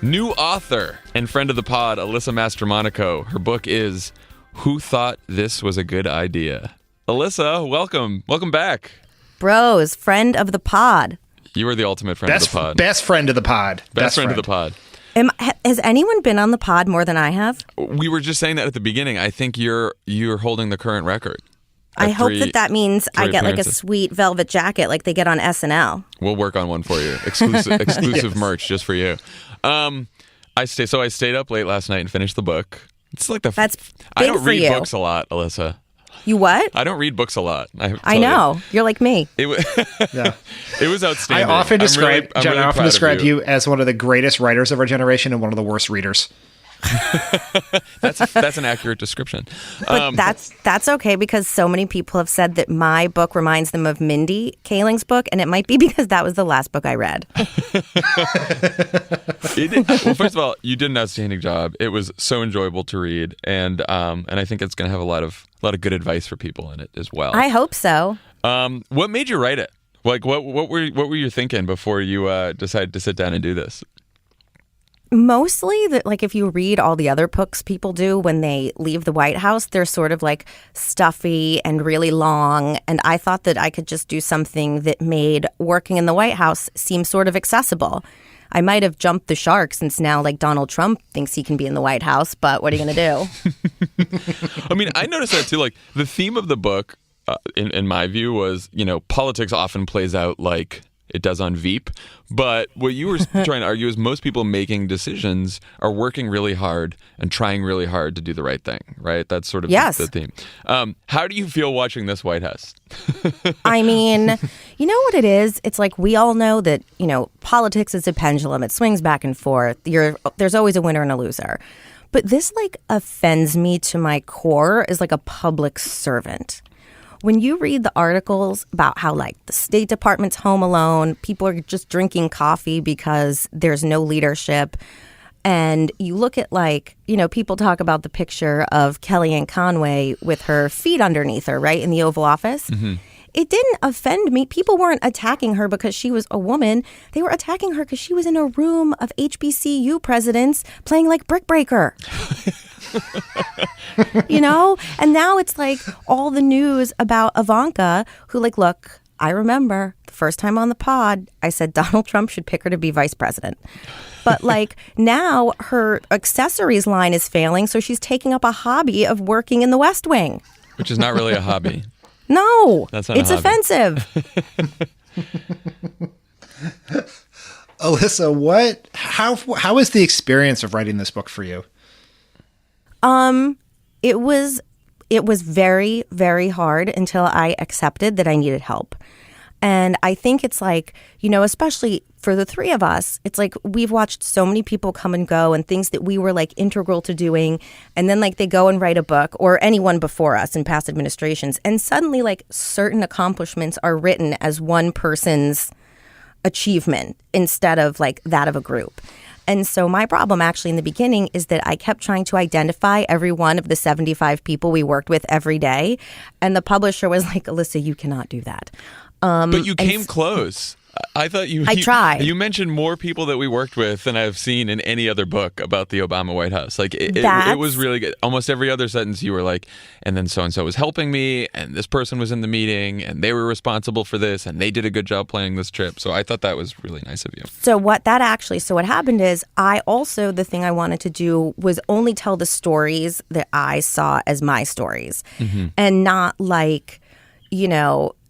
new author and friend of the pod, Alyssa Mastromonaco. Her book is Who Thought This Was a Good Idea? Alyssa, welcome. Welcome back. Bros, friend of the pod. You are the ultimate friend of the pod. Best friend of the pod. Best friend of the pod. Has anyone been on the pod more than I have? We were just saying that at the beginning. I think you're holding the current record. I hope that means I get like a appearances. sweet velvet jacket like they get on SNL. We'll work on one for you. Exclusive merch just for you. I stayed up late last night and finished the book. It's like That's big I don't for read you. books a lot, Alyssa. You what? I don't read books a lot. I know. You're like me. It was outstanding. I often describe I'm really proud of describe you as one of the greatest writers of our generation and one of the worst readers. That's an accurate description. But that's okay, because so many people have said that my book reminds them of Mindy Kaling's book, and it might be because that was the last book I read. Well, first of all, you did an outstanding job. It was so enjoyable to read, and I think it's going to have a lot of good advice for people in it as well. I hope so. What made you write it? Like, what were you thinking before you decided to sit down and do this? Mostly that, like, if you read all the other books people do when they leave the White House, they're sort of like stuffy and really long. And I thought that I could just do something that made working in the White House seem sort of accessible. I might have jumped the shark since now, like, Donald Trump thinks he can be in the White House, but what are you going to do? I mean, I noticed that too. Like, the theme of the book, in my view, was, politics often plays out like it does on Veep. But what you were trying to argue is most people making decisions are working really hard and trying really hard to do the right thing, right? That's sort of the theme. How do you feel watching this White House? I mean, you know what it is? It's like we all know that, politics is a pendulum. It swings back and forth. There's always a winner and a loser. But this, like, offends me to my core as, like, a public servant. When you read the articles about how, like, the State Department's home alone, people are just drinking coffee because there's no leadership, and you look at, like, people talk about the picture of Kellyanne Conway with her feet underneath her, right, in the Oval Office. Mm-hmm. It didn't offend me. People weren't attacking her because she was a woman. They were attacking her because she was in a room of HBCU presidents playing, like, Brick Breaker. And now it's like all the news about Ivanka, who, like, look, I remember the first time on the pod, I said Donald Trump should pick her to be vice president. But like now her accessories line is failing, so she's taking up a hobby of working in the West Wing. Which is not really a hobby. No, That's not it's a hobby. Offensive. Alyssa, how was the experience of writing this book for you? It was very, very hard until I accepted that I needed help. And I think it's like, especially for the three of us, it's like we've watched so many people come and go and things that we were like integral to doing. And then like they go and write a book, or anyone before us in past administrations. And suddenly like certain accomplishments are written as one person's achievement instead of like that of a group. And so my problem actually in the beginning is that I kept trying to identify every one of the 75 people we worked with every day. And the publisher was like, Alyssa, you cannot do that. But you came close. I thought I tried. You mentioned more people that we worked with than I've seen in any other book about the Obama White House. Like it was really good. Almost every other sentence you were like, and then so-and-so was helping me, and this person was in the meeting, and they were responsible for this, and they did a good job planning this trip. So I thought that was really nice of you. So what happened is the thing I wanted to do was only tell the stories that I saw as my stories, and not like,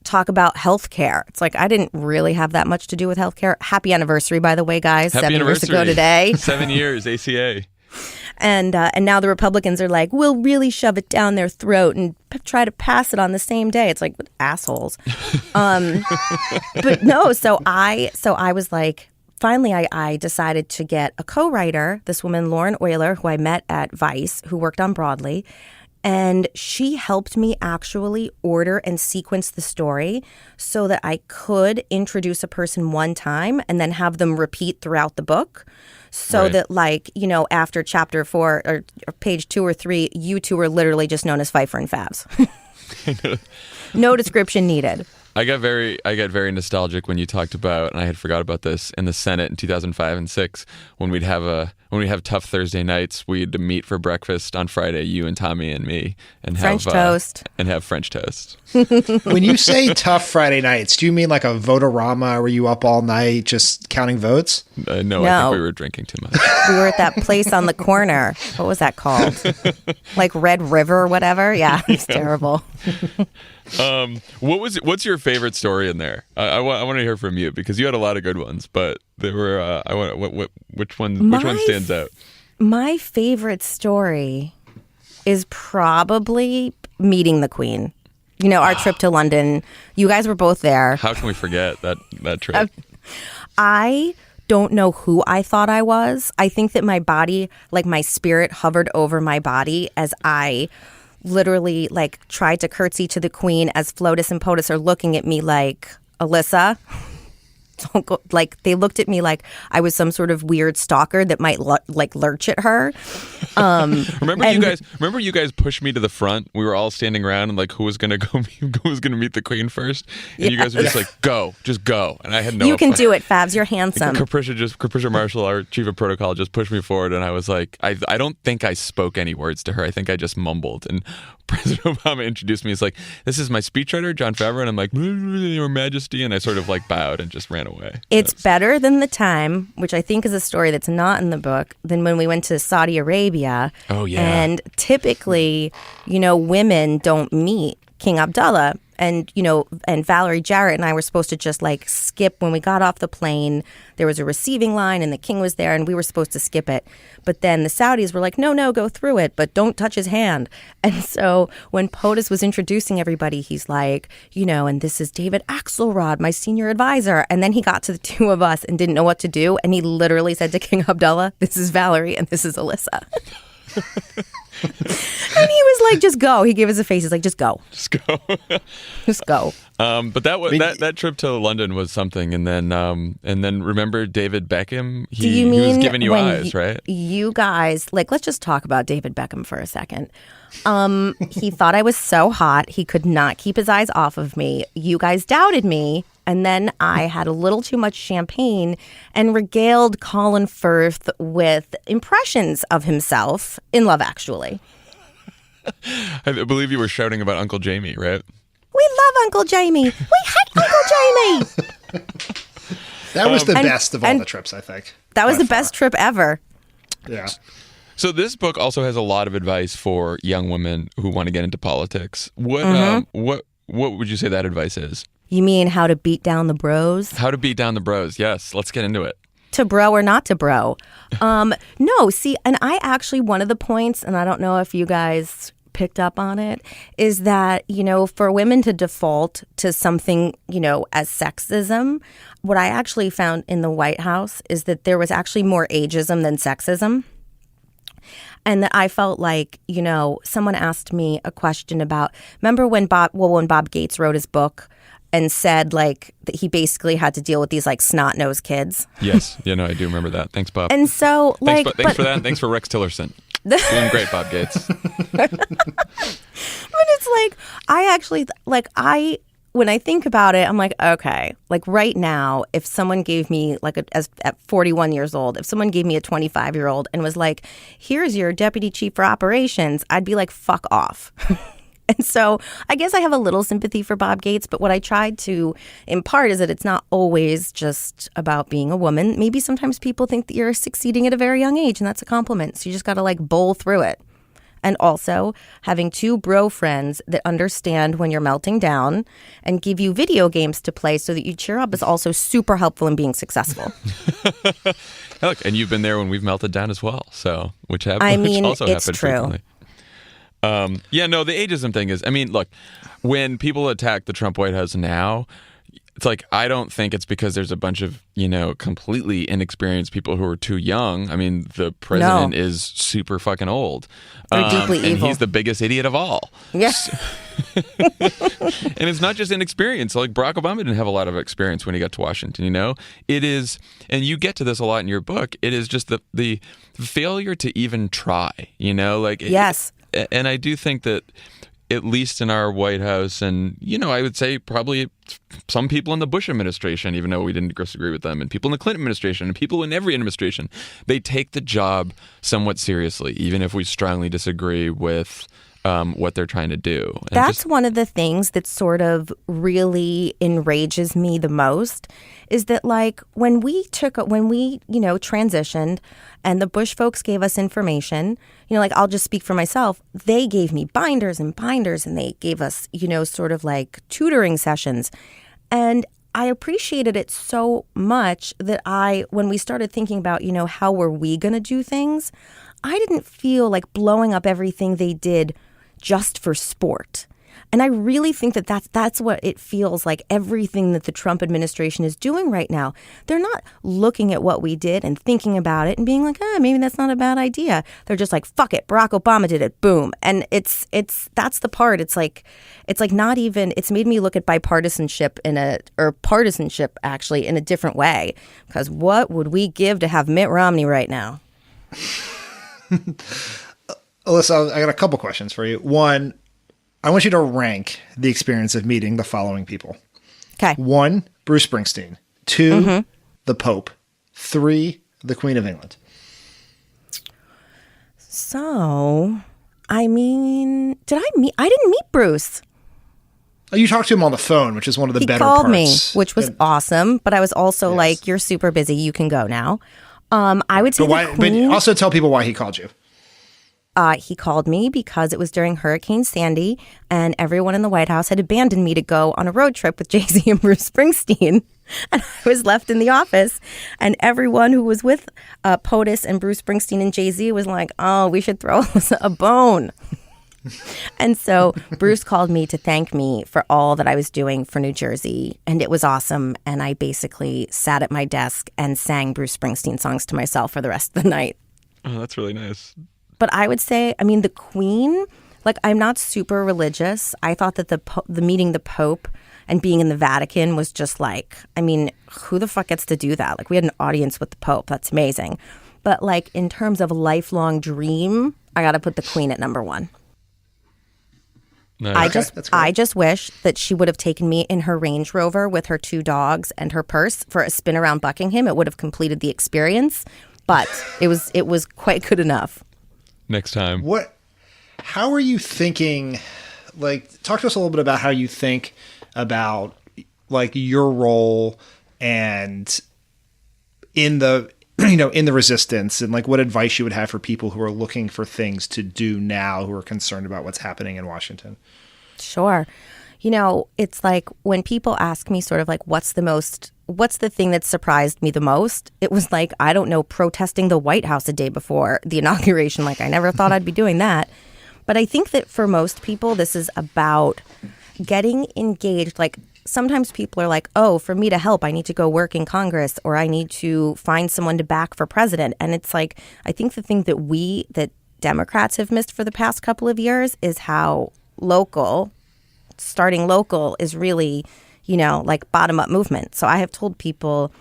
talk about healthcare. It's like I didn't really have that much to do with healthcare. Happy anniversary, by the way, guys. Happy 7 years ago today. 7 years, ACA. And now the Republicans are like, we'll really shove it down their throat and try to pass it on the same day. It's like, what assholes. But no, so I was like, finally, I decided to get a co-writer, this woman, Lauren Euler, who I met at Vice, who worked on Broadly. And she helped me actually order and sequence the story so that I could introduce a person one time and then have them repeat throughout the book. So that like, after chapter 4 or page 2 or 3, you two are literally just known as Pfeiffer and Fabs. No description needed. I got very nostalgic when you talked about, and I had forgot about this, in the Senate in 2005 and 6 when we'd have tough Thursday nights, we'd meet for breakfast on Friday, you and Tommy and me, and French toast. And have French toast. When you say tough Friday nights, do you mean like a votorama? Were you up all night just counting votes? No, I think we were drinking too much. We were at that place on the corner. What was that called? Like Red River or whatever? Yeah, it's terrible. What's your favorite story in there? I want to hear from you because you had a lot of good ones, but there were which one stands out? My favorite story is probably meeting the Queen. Our trip to London. You guys were both there. How can we forget that trip? I don't know who I thought I was. I think that my body, like my spirit, hovered over my body as I literally like tried to curtsy to the Queen as Flotus and POTUS are looking at me like, Alyssa, don't go. Like they looked at me like I was some sort of weird stalker that might lurch at her. Remember you guys pushed me to the front. We were all standing around and like who was gonna meet the Queen first, and you guys were just like just go. And I had no. You can do it, Fabs. You're handsome. Capricia Marshall, our chief of protocol, just pushed me forward, and I was like, I don't think I spoke any words to her. I think I just mumbled. And President Obama introduced me. He's like, "This is my speechwriter, Jon Favreau," and I'm like, "Your Majesty," and I sort of like bowed and just ran away. It's better than the time, which I think is a story that's not in the book, than when we went to Saudi Arabia. Oh, yeah. And typically, women don't meet King Abdullah. And, and Valerie Jarrett and I were supposed to just like skip when we got off the plane. There was a receiving line and the king was there and we were supposed to skip it. But then the Saudis were like, no, go through it, but don't touch his hand. And so when POTUS was introducing everybody, he's like, and this is David Axelrod, my senior advisor. And then he got to the two of us and didn't know what to do. And he literally said to King Abdullah, this is Valerie and this is Alyssa. And he was like, just go. He gave us a face. He's like, just go. Just go. Just go. But that trip to London was something. And then remember David Beckham? He was giving you eyes, right? You guys, let's just talk about David Beckham for a second. He thought I was so hot. He could not keep his eyes off of me. You guys doubted me. And then I had a little too much champagne and regaled Colin Firth with impressions of himself in Love Actually. I believe you were shouting about Uncle Jamie, right? We love Uncle Jamie. We hate Uncle Jamie. That was the best of all the trips, I think. That was by the far. best trip ever. Yeah. So this book also has a lot of advice for young women who want to get into politics. What would you say that advice is? You mean how to beat down the bros? How to beat down the bros. Yes, let's get into it. To bro or not to bro? No, see, and I actually, one of the points, and I don't know if you guys picked up on it, is that, for women to default to something, as sexism, what I actually found in the White House is that there was actually more ageism than sexism. And that I felt like, someone asked me a question about, remember when Bob Gates wrote his book and said that he basically had to deal with these snot-nosed kids? Yes. I do remember that. Thanks, Bob. And so thanks for that. And thanks for Rex Tillerson. Doing great, Bob Gates. But it's I actually, when I think about it, I'm like, okay, right now, if someone gave me, at 41 years old, if someone gave me a 25-year-old and was like, here's your deputy chief for operations, I'd be like, fuck off. And so I guess I have a little sympathy for Bob Gates, but what I tried to impart is that it's not always just about being a woman. Maybe sometimes people think that you're succeeding at a very young age, and that's a compliment. So you just got to bowl through it. And also having two bro friends that understand when you're melting down and give you video games to play so that you cheer up is also super helpful in being successful. Look, and you've been there when we've melted down as well. So, which also it's happened true. frequently. The ageism thing is, look, when people attack the Trump White House now, it's I don't think it's because there's a bunch of, completely inexperienced people who are too young. The president is super fucking old. They're deeply and evil. He's the biggest idiot of all. Yes. And it's not just inexperience. Barack Obama didn't have a lot of experience when he got to Washington, It is, and you get to this a lot in your book, it is just the failure to even try, Yes. And I do think that, at least in our White House, and, I would say probably some people in the Bush administration, even though we didn't disagree with them, and people in the Clinton administration, and people in every administration, they take the job somewhat seriously, even if we strongly disagree with what they're trying to do. And that's one of the things that sort of really enrages me the most is that when we transitioned and the Bush folks gave us information, I'll just speak for myself. They gave me binders and binders, and they gave us, sort of tutoring sessions. And I appreciated it so much that when we started thinking about, how were we going to do things, I didn't feel like blowing up everything they did just for sport. And I really think that that's what it feels like, everything that the Trump administration is doing right now. They're not looking at what we did and thinking about it and being like, maybe that's not a bad idea. They're just like, fuck it, Barack Obama did it, boom. And that's the part. It's not even, it's made me look at partisanship actually in a different way. Because what would we give to have Mitt Romney right now? Alyssa, I got a couple questions for you. One, I want you to rank the experience of meeting the following people. Okay. 1, Bruce Springsteen. 2, the Pope. 3, the Queen of England. So, I didn't meet Bruce. Oh, you talked to him on the phone, which is one of the better parts. He called parts. me, which was awesome, but I was also like, you're super busy. You can go now. I would say the Queen. But also tell people why he called you. He called me because it was during Hurricane Sandy, and everyone in the White House had abandoned me to go on a road trip with Jay-Z and Bruce Springsteen. And I was left in the office, and everyone who was with POTUS and Bruce Springsteen and Jay-Z was like, oh, we should throw a bone. And so Bruce called me to thank me for all that I was doing for New Jersey, and it was awesome. And I basically sat at my desk and sang Bruce Springsteen songs to myself for the rest of the night. Oh, that's really nice. But I would say, the Queen, I'm not super religious. I thought that the meeting the Pope and being in the Vatican was just who the fuck gets to do that? We had an audience with the Pope. That's amazing. But in terms of a lifelong dream, I got to put the Queen at number 1. Nice. I just wish that she would have taken me in her Range Rover with her 2 dogs and her purse for a spin around Buckingham. It would have completed the experience, but it was quite good enough. Next time. How are you thinking? Talk to us a little bit about how you think about like your role and in the in the resistance, and like what advice you would have for people who are looking for things to do now, who are concerned about what's happening in Washington. Sure. It's like when people ask me sort of like, what's the thing that surprised me the most? It was like, I don't know, protesting the White House a day before the inauguration. Like, I never thought I'd be doing that. But I think that for most people, this is about getting engaged. Like, sometimes people are like, oh, for me to help, I need to go work in Congress, or I need to find someone to back for president. And it's like, I think the thing that Democrats have missed for the past couple of years is how starting local is really, like bottom-up movement. So I have told people,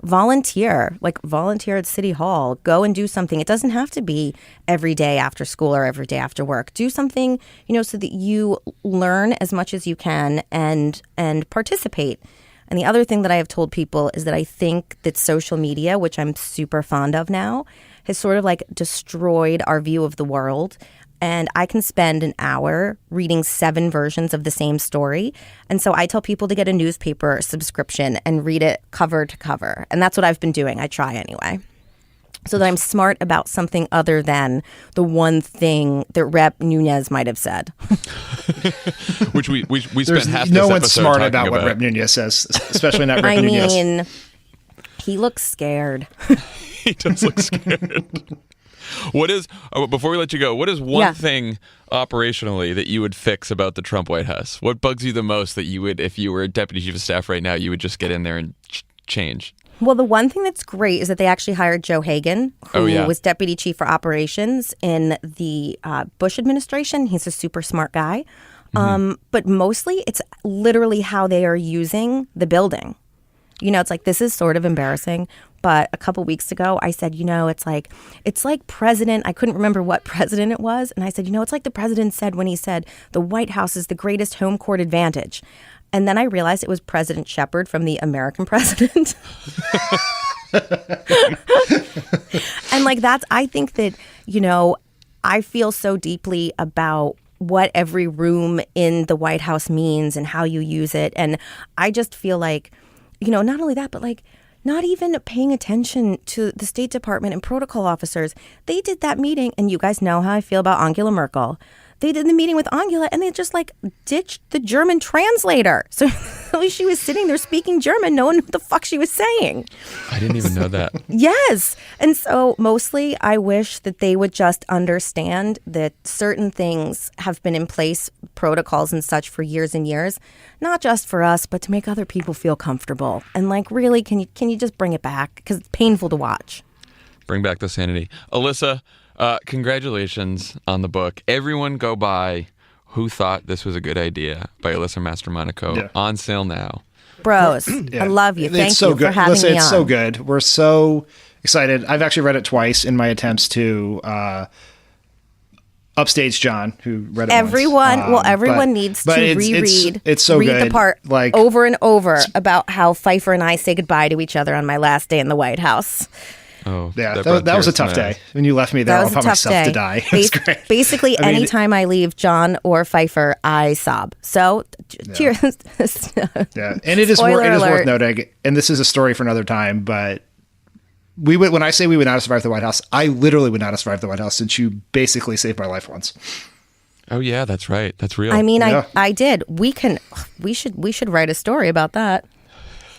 volunteer at City Hall, go and do something. It doesn't have to be every day after school or every day after work. Do something, so that you learn as much as you can and participate. And the other thing that I have told people is that I think that social media, which I'm super fond of now, has sort of like destroyed our view of the world. And I can spend an hour reading 7 versions of the same story. And so I tell people to get a newspaper subscription and read it cover to cover. And that's what I've been doing. I try anyway. So that I'm smart about something other than the one thing that Rep. Nunez might have said. Which we spent half this no one's episode smart talking about what Rep. Nunez says, especially not Rep. Nunez. I mean, he looks scared. He does look scared. Before we let you go, what is one thing operationally that you would fix about the Trump White House? What bugs you the most that you would, if you were a deputy chief of staff right now, you would just get in there and change? Well, the one thing that's great is that they actually hired Joe Hagan, who was deputy chief for operations in the Bush administration. He's a super smart guy. But mostly it's literally how they are using the building. It's like, this is sort of embarrassing. But a couple weeks ago, I said, it's like president. I couldn't remember what president it was. And I said, it's like the president said when he said the White House is the greatest home court advantage. And then I realized it was President Shepard from The American President. And like I think that, I feel so deeply about what every room in the White House means and how you use it. And I just feel like, not only that, but like, not even paying attention to the State Department and protocol officers. They did that meeting, and you guys know how I feel about Angela Merkel. They did the meeting with Angela, and they just like ditched the German translator. So she was sitting there speaking German, no one knew what the fuck she was saying. I didn't even know that. Yes. And so mostly I wish that they would just understand that certain things have been in place, protocols and such, for years and years, not just for us, but to make other people feel comfortable. And like, really, can you just bring it back? Because it's painful to watch. Bring back the sanity. Alyssa, congratulations on the book. Everyone go buy Who Thought This Was a Good Idea by Alyssa Mastromonaco. Yeah. On sale now. Bros, I love you. Thank you for having me on. It's so good. We're so excited. I've actually read it twice in my attempts to upstage John, who read it once. Everyone needs to reread. It's so read good. The part like over and over about how Pfeiffer and I say goodbye to each other on my last day in the White House. Oh, yeah, that was a tough day. When you left me there, I found myself to die. It was great. Basically, anytime I leave John or Pfeiffer, I sob. So, cheers. Yeah, and it is worth noting, and this is a story for another time, but when I say we would not have survived the White House, I literally would not have survived the White House, since you basically saved my life once. Oh yeah, that's right. That's real. I mean, yeah. I did. We should write a story about that.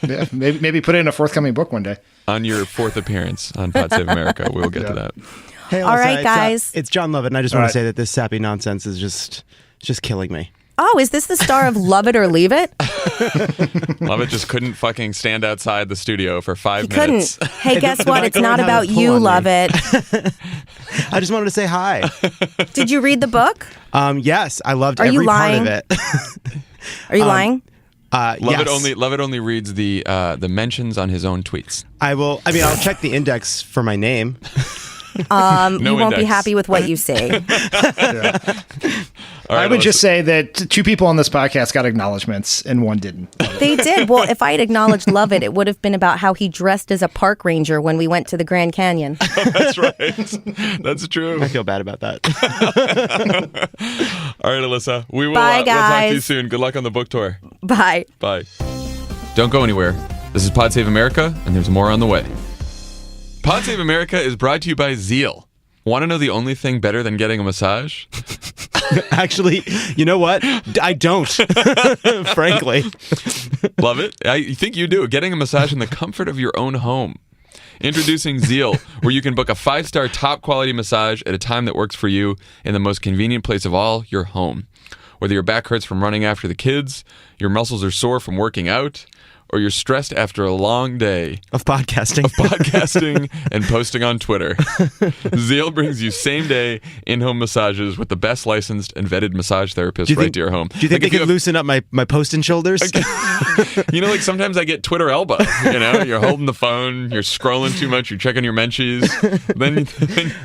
Yeah, maybe put it in a forthcoming book one day. On your 4th appearance on Pod Save America, we'll get to that. Hey, Alyssa, all right, guys. It's John Lovett, and I just want to say that this sappy nonsense is just killing me. Oh, is this the star of Love It or Leave It? Lovett just couldn't fucking stand outside the studio for 5 minutes. Couldn't. Hey, guess what? It's not about you, Lovett. I just wanted to say hi. Did you read the book? Yes, I loved every part of it. Are you lying? Lovett only reads the mentions on his own tweets. I'll check the index for my name. You won't be happy with what you see. Yeah. I would just say that 2 people on this podcast got acknowledgments and 1 didn't. They did. Well, if I had acknowledged Lovett, it would have been about how he dressed as a park ranger when we went to the Grand Canyon. That's right. That's true. I feel bad about that. All right, Alyssa. Bye, guys. We'll talk to you soon. Good luck on the book tour. Bye. Bye. Don't go anywhere. This is Pod Save America, and there's more on the way. Pod Save America is brought to you by Zeal. Want to know the only thing better than getting a massage? Actually, you know what? I don't, frankly. Love it? I think you do. Getting a massage in the comfort of your own home. Introducing Zeal, where you can book a 5-star top-quality massage at a time that works for you in the most convenient place of all, your home. Whether your back hurts from running after the kids, your muscles are sore from working out, or you're stressed after a long day Of podcasting. And posting on Twitter. Zeal brings you same-day in-home massages with the best licensed and vetted massage therapists right to your home. Do you think they could loosen up my posting shoulders? You know, like sometimes I get Twitter elbow. You know, you're holding the phone, you're scrolling too much, you're checking your menchies. Then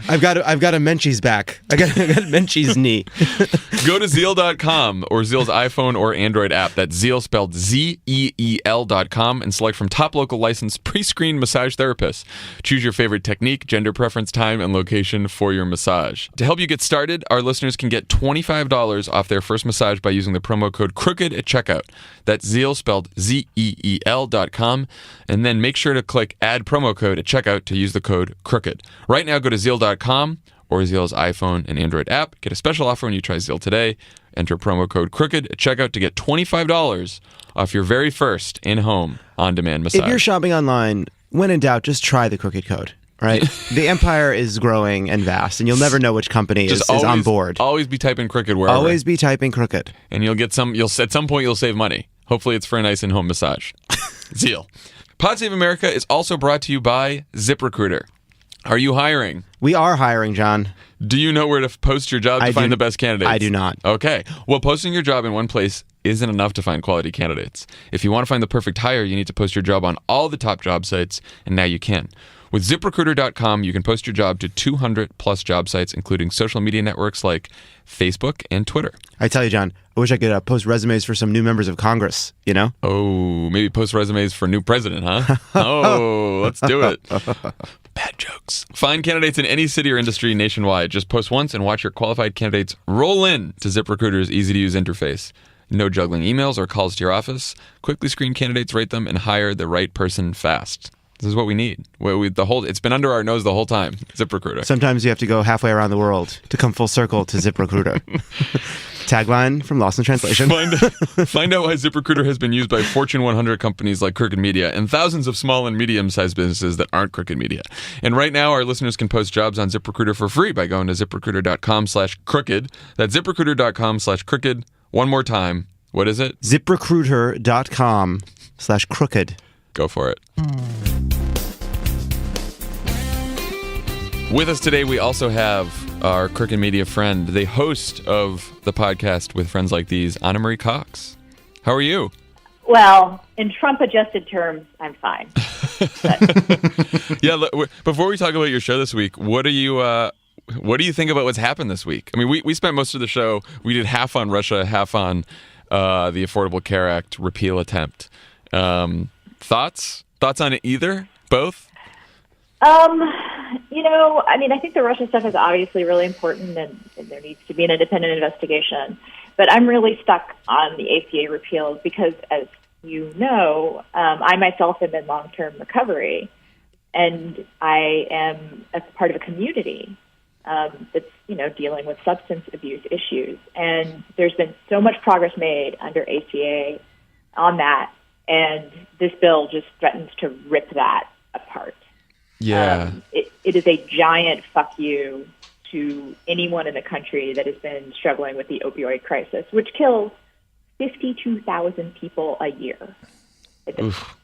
I've got a menchie's back. I got a menchie's knee. Go to Zeal.com or Zeal's iPhone or Android app. That's Zeal spelled ZEEL.com and select from top local licensed pre-screened massage therapists. Choose your favorite technique, gender preference, time, and location for your massage. To help you get started, our listeners can get $25 off their first massage by using the promo code CROOKED at checkout. That's Zeal spelled ZEEL.com, and then make sure to click add promo code at checkout to use the code CROOKED. Right now, go to Zeal.com or Zeal's iPhone and Android app. Get a special offer when you try Zeal today. Enter promo code CROOKED at checkout to get $25 off your very first in-home on-demand massage. If you're shopping online, when in doubt, just try the Crooked code, right? The empire is growing and vast, and you'll never know which company is on board. Always be typing Crooked wherever. Always be typing Crooked. And you'll get some. At some point, you'll save money. Hopefully, it's for a nice in-home massage. Zeal. Pod Save America is also brought to you by ZipRecruiter. Are you hiring? We are hiring, John. Do you know where to post your job to find the best candidates? I do not. Okay. Well, posting your job in one place isn't enough to find quality candidates. If you want to find the perfect hire, you need to post your job on all the top job sites, and now you can. With ZipRecruiter.com, you can post your job to 200-plus job sites, including social media networks like Facebook and Twitter. I tell you, John, I wish I could post resumes for some new members of Congress, you know? Oh, maybe post resumes for new president, huh? Oh, let's do it. Bad jokes. Find candidates in any city or industry nationwide. Just post once and watch your qualified candidates roll in to ZipRecruiter's easy-to-use interface. No juggling emails or calls to your office. Quickly screen candidates, rate them, and hire the right person fast. This is what we need. It's been under our nose the whole time. ZipRecruiter. Sometimes you have to go halfway around the world to come full circle to ZipRecruiter. Tagline from Lost in Translation. Find out why ZipRecruiter has been used by Fortune 100 companies like Crooked Media and thousands of small and medium-sized businesses that aren't Crooked Media. And right now, our listeners can post jobs on ZipRecruiter for free by going to ZipRecruiter.com/crooked. That's ZipRecruiter.com/crooked. One more time. What is it? ZipRecruiter.com/crooked. Go for it. With us today, we also have our Crooked Media friend, the host of the podcast With Friends Like These, Ana Marie Cox. How are you? Well, in Trump-adjusted terms, I'm fine. Yeah, before we talk about your show this week, what do you think about what's happened this week? I mean, we spent most of the show, we did half on Russia, half on the Affordable Care Act repeal attempt. Thoughts on either? Both? I think the Russia stuff is obviously really important, and there needs to be an independent investigation. But I'm really stuck on the ACA repeal because, as you know, I myself am in long-term recovery, and I am a part of a community that's, dealing with substance abuse issues. And there's been so much progress made under ACA on that, and this bill just threatens to rip that apart. Yeah. It is a giant fuck you to anyone in the country that has been struggling with the opioid crisis, which kills 52,000 people a year. Oof.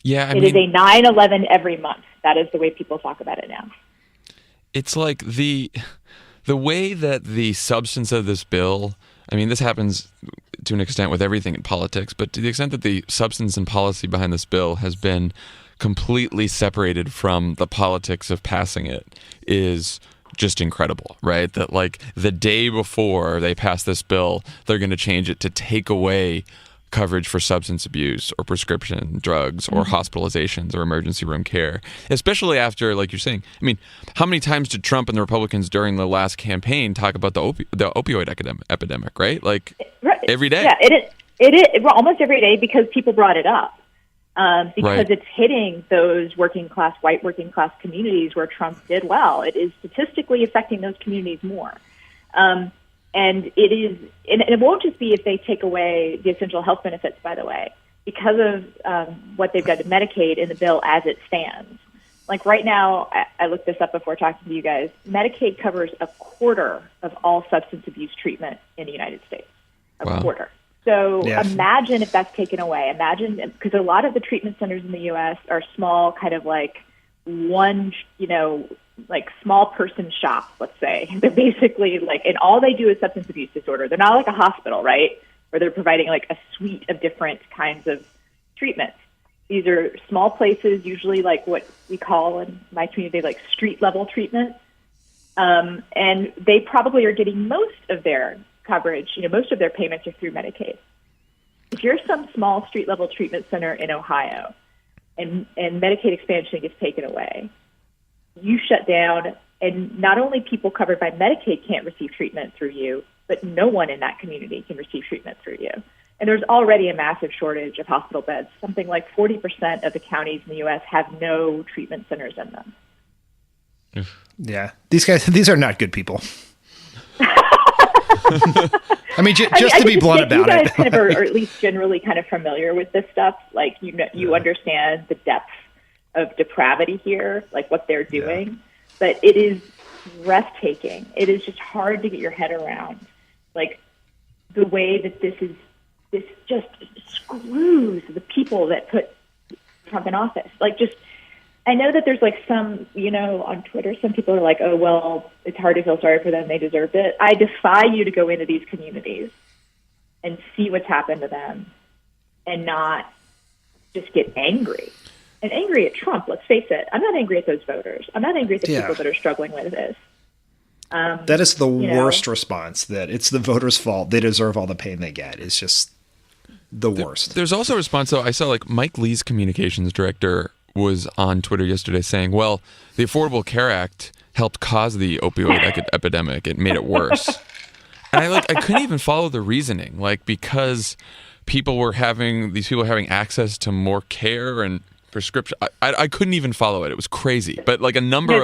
Yeah, it is a 9/11 every month. That is the way people talk about it now. It's like the way that the substance of this bill, this happens to an extent with everything in politics, but to the extent that the substance and policy behind this bill has been completely separated from the politics of passing it is just incredible, right? That like the day before they pass this bill, they're going to change it to take away coverage for substance abuse or prescription drugs or hospitalizations or emergency room care, especially after, like you're saying, how many times did Trump and the Republicans during the last campaign talk about the opioid epidemic, right? Like every day. Yeah, It is almost every day because people brought it up. Because Right. it's hitting those white working class communities where Trump did well. It is statistically affecting those communities more. And it won't just be if they take away the essential health benefits, by the way, because of what they've done to Medicaid in the bill as it stands. Like right now, I looked this up before talking to you guys, Medicaid covers a quarter of all substance abuse treatment in the United States. A quarter. So imagine if that's taken away. Imagine, because a lot of the treatment centers in the U.S. are small, kind of like one, like small person shops, let's say. They're basically like, and all they do is substance abuse disorder. They're not like a hospital, right? Where they're providing like a suite of different kinds of treatments. These are small places, usually like what we call in my community, like street level treatment. And they probably are getting most of their coverage, most of their payments are through Medicaid. If you're some small street level treatment center in Ohio and Medicaid expansion gets taken away, you shut down, and not only people covered by Medicaid can't receive treatment through you, but no one in that community can receive treatment through you. And there's already a massive shortage of hospital beds. Something like 40% of the counties in the U.S. have no treatment centers in them. Yeah. These are not good people. I mean, just to be blunt about it. You guys kind of are at least generally kind of familiar with this stuff. Like, you understand the depth of depravity here, like what they're doing. Yeah. But it is breathtaking. It is just hard to get your head around, like, the way that this just screws the people that put Trump in office. Like, just, I know that there's like some, on Twitter, some people are like, oh, well, it's hard to feel sorry for them. They deserved it. I defy you to go into these communities and see what's happened to them and not just get angry. And angry at Trump, let's face it. I'm not angry at those voters. I'm not angry at the people that are struggling with this. That is the worst response, that it's the voters' fault. They deserve all the pain they get. It's just the worst. There's also a response, though. I saw like Mike Lee's communications director was on Twitter yesterday saying, well, the Affordable Care Act helped cause the opioid epidemic. It made it worse. And I couldn't even follow the reasoning, like, because these people were having access to more care and prescription. I couldn't even follow it. It was crazy. But like a number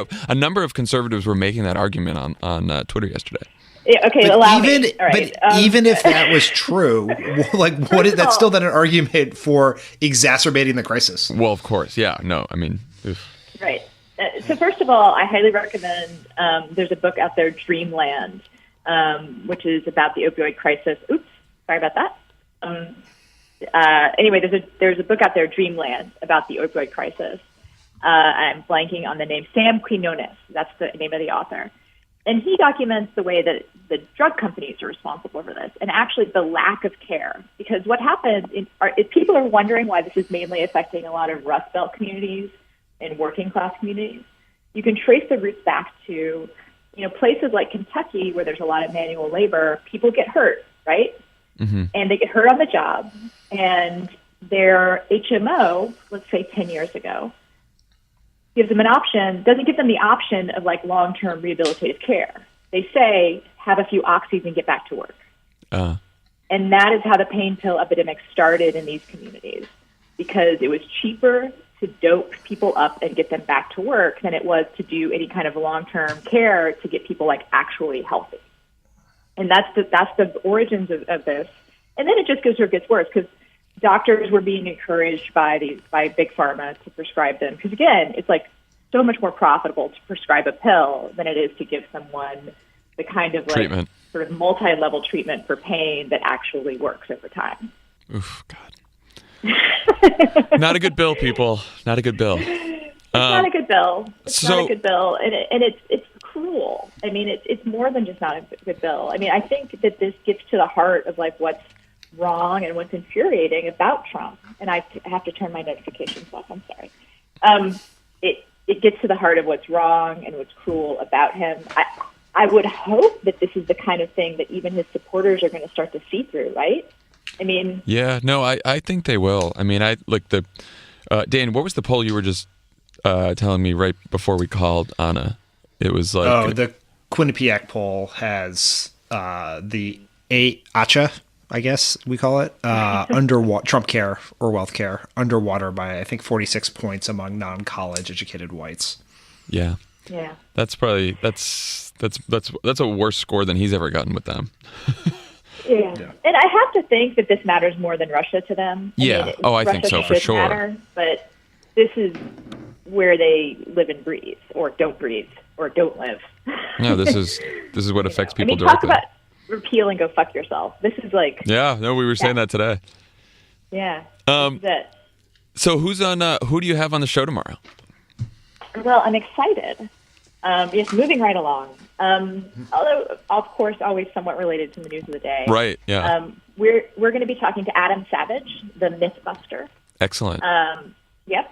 of conservatives were making that argument on Twitter yesterday. Yeah, okay, allow me. All right. Even if that was true, like, that's still not an argument for exacerbating the crisis. Well, of course, yeah. No, I mean, right. So first of all, I highly recommend. There's a book out there, Dreamland, which is about the opioid crisis. Oops, sorry about that. Anyway, there's a book out there, Dreamland, about the opioid crisis. I'm blanking on the name. Sam Quinones. That's the name of the author. And he documents the way that the drug companies are responsible for this, and actually the lack of care. Because what happens is people are wondering why this is mainly affecting a lot of Rust Belt communities and working class communities. You can trace the roots back to, places like Kentucky, where there's a lot of manual labor. People get hurt, right? Mm-hmm. And they get hurt on the job, and their HMO, let's say 10 years ago, doesn't give them the option of like long-term rehabilitative care. They say, have a few oxys and get back to work. And that is how the pain pill epidemic started in these communities, because it was cheaper to dope people up and get them back to work than it was to do any kind of long-term care to get people like actually healthy. And that's the origins of this. And then it just gets worse, because doctors were being encouraged by big pharma to prescribe them. Because again, it's like so much more profitable to prescribe a pill than it is to give someone the kind of like treatment, sort of multi-level treatment for pain that actually works over time. Oof, God. Not a good bill, people. Not a good bill. It's not a good bill. It's not a good bill, and it's cruel. I mean, it's more than just not a good bill. I mean, I think that this gets to the heart of like what's wrong and what's infuriating about Trump. And I have to turn my notifications off. I'm sorry. It gets to the heart of what's wrong and what's cruel about him. I would hope that this is the kind of thing that even his supporters are going to start to see through, right? I mean, yeah, no, I think they will. I mean, Dan, what was the poll you were just telling me right before we called Ana? It was like the Quinnipiac poll has the ACHA, I guess we call it, underwater Trump care or wealth care, underwater by I think 46 points among non-college educated whites. Yeah. Yeah. That's probably that's a worse score than he's ever gotten with them. Yeah. And I have to think that this matters more than Russia to them. I think so, for sure. Matter, but this is where they live and breathe, or don't live. No, this is what affects people talk directly. about repeal and go fuck yourself. This is like... Yeah, no, we were saying that today. Yeah. This is it. So who do you have on the show tomorrow? Well, I'm excited. Yes, moving right along. Although, of course, always somewhat related to the news of the day. Right, yeah. We're going to be talking to Adam Savage, the Mythbuster. Excellent. Yep.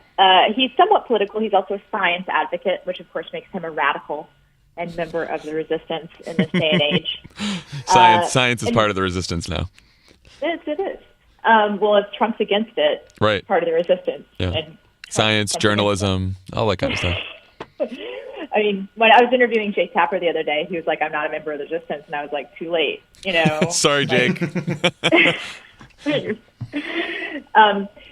He's somewhat political. He's also a science advocate, which, of course, makes him a radical and member of the resistance in this day and age. Science is part of the resistance now. It is. Well, if Trump's against it, right. Part of the resistance. Yeah. And science, journalism, all that kind of stuff. I mean, when I was interviewing Jake Tapper the other day, he was like, I'm not a member of the resistance. And I was like, too late, Sorry, Jake.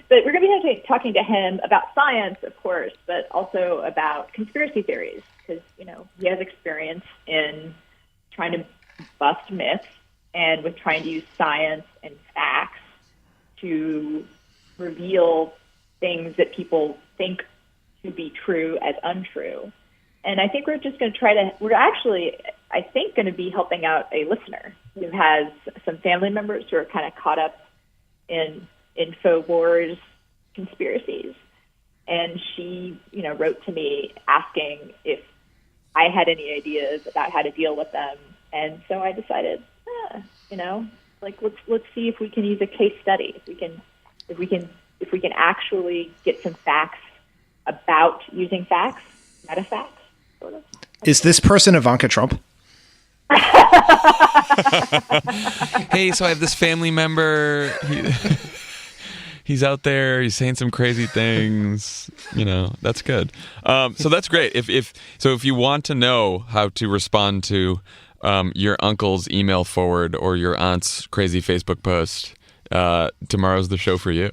But we're going to be talking to him about science, of course, but also about conspiracy theories, because, he has experience in trying to bust myths and with trying to use science and facts to reveal things that people think to be true as untrue. And I think we're just going to we're actually, I think, going to be helping out a listener who has some family members who are kind of caught up in InfoWars conspiracies. And she, wrote to me asking if I had any ideas about how to deal with them. And so I decided, let's see if we can use a case study. If we can actually get some facts about using facts, meta facts, sort of. Is this person Ivanka Trump? Hey, so I have this family member. He's out there. He's saying some crazy things. That's good. So that's great. If you want to know how to respond to your uncle's email forward or your aunt's crazy Facebook post, tomorrow's the show for you.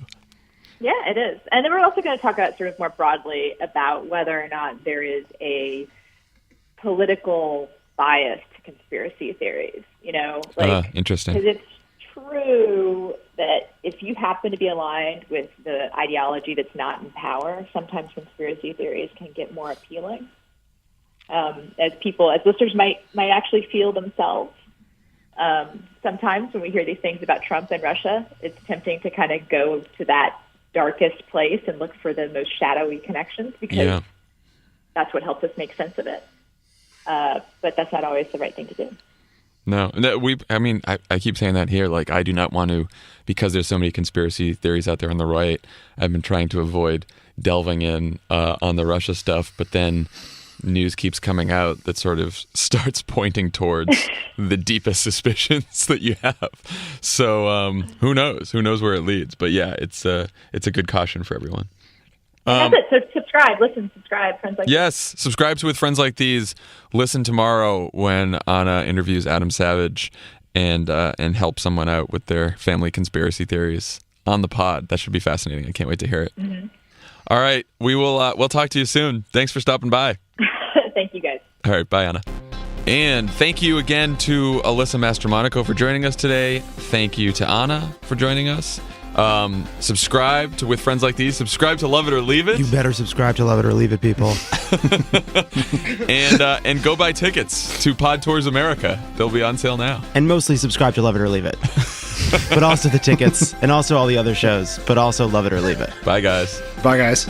Yeah, it is. And then we're also going to talk about sort of more broadly about whether or not there is a political bias to conspiracy theories. Interesting. Because it's true that if you happen to be aligned with the ideology that's not in power, sometimes conspiracy theories can get more appealing. As listeners might actually feel themselves. Sometimes when we hear these things about Trump and Russia, it's tempting to kind of go to that darkest place and look for the most shadowy connections because that's what helps us make sense of it. But that's not always the right thing to do. No, I keep saying that here. Like, I do not want to, because there's so many conspiracy theories out there on the right. I've been trying to avoid delving in on the Russia stuff, but then news keeps coming out that sort of starts pointing towards the deepest suspicions that you have. So who knows? Who knows where it leads? But yeah, it's a good caution for everyone. That's it. So subscribe, listen, subscribe, friends like yes, subscribe to With Friends Like These. Listen tomorrow when Ana interviews Adam Savage and help someone out with their family conspiracy theories on the pod. That should be fascinating. I can't wait to hear it. Mm-hmm. All right, we'll talk to you soon. Thanks for stopping by. Thank you, guys. All right, bye, Ana. And thank you again to Alyssa Mastromonaco for joining us today. Thank you to Ana for joining us. Subscribe to With Friends Like These. Subscribe to Love It or Leave It. You better subscribe to Love It or Leave It, people. And go buy tickets to Pod Tours America. They'll be on sale now. And mostly subscribe to Love It or Leave It. But also the tickets and also all the other shows, but also Love It or Leave It. Bye, guys. Bye, guys.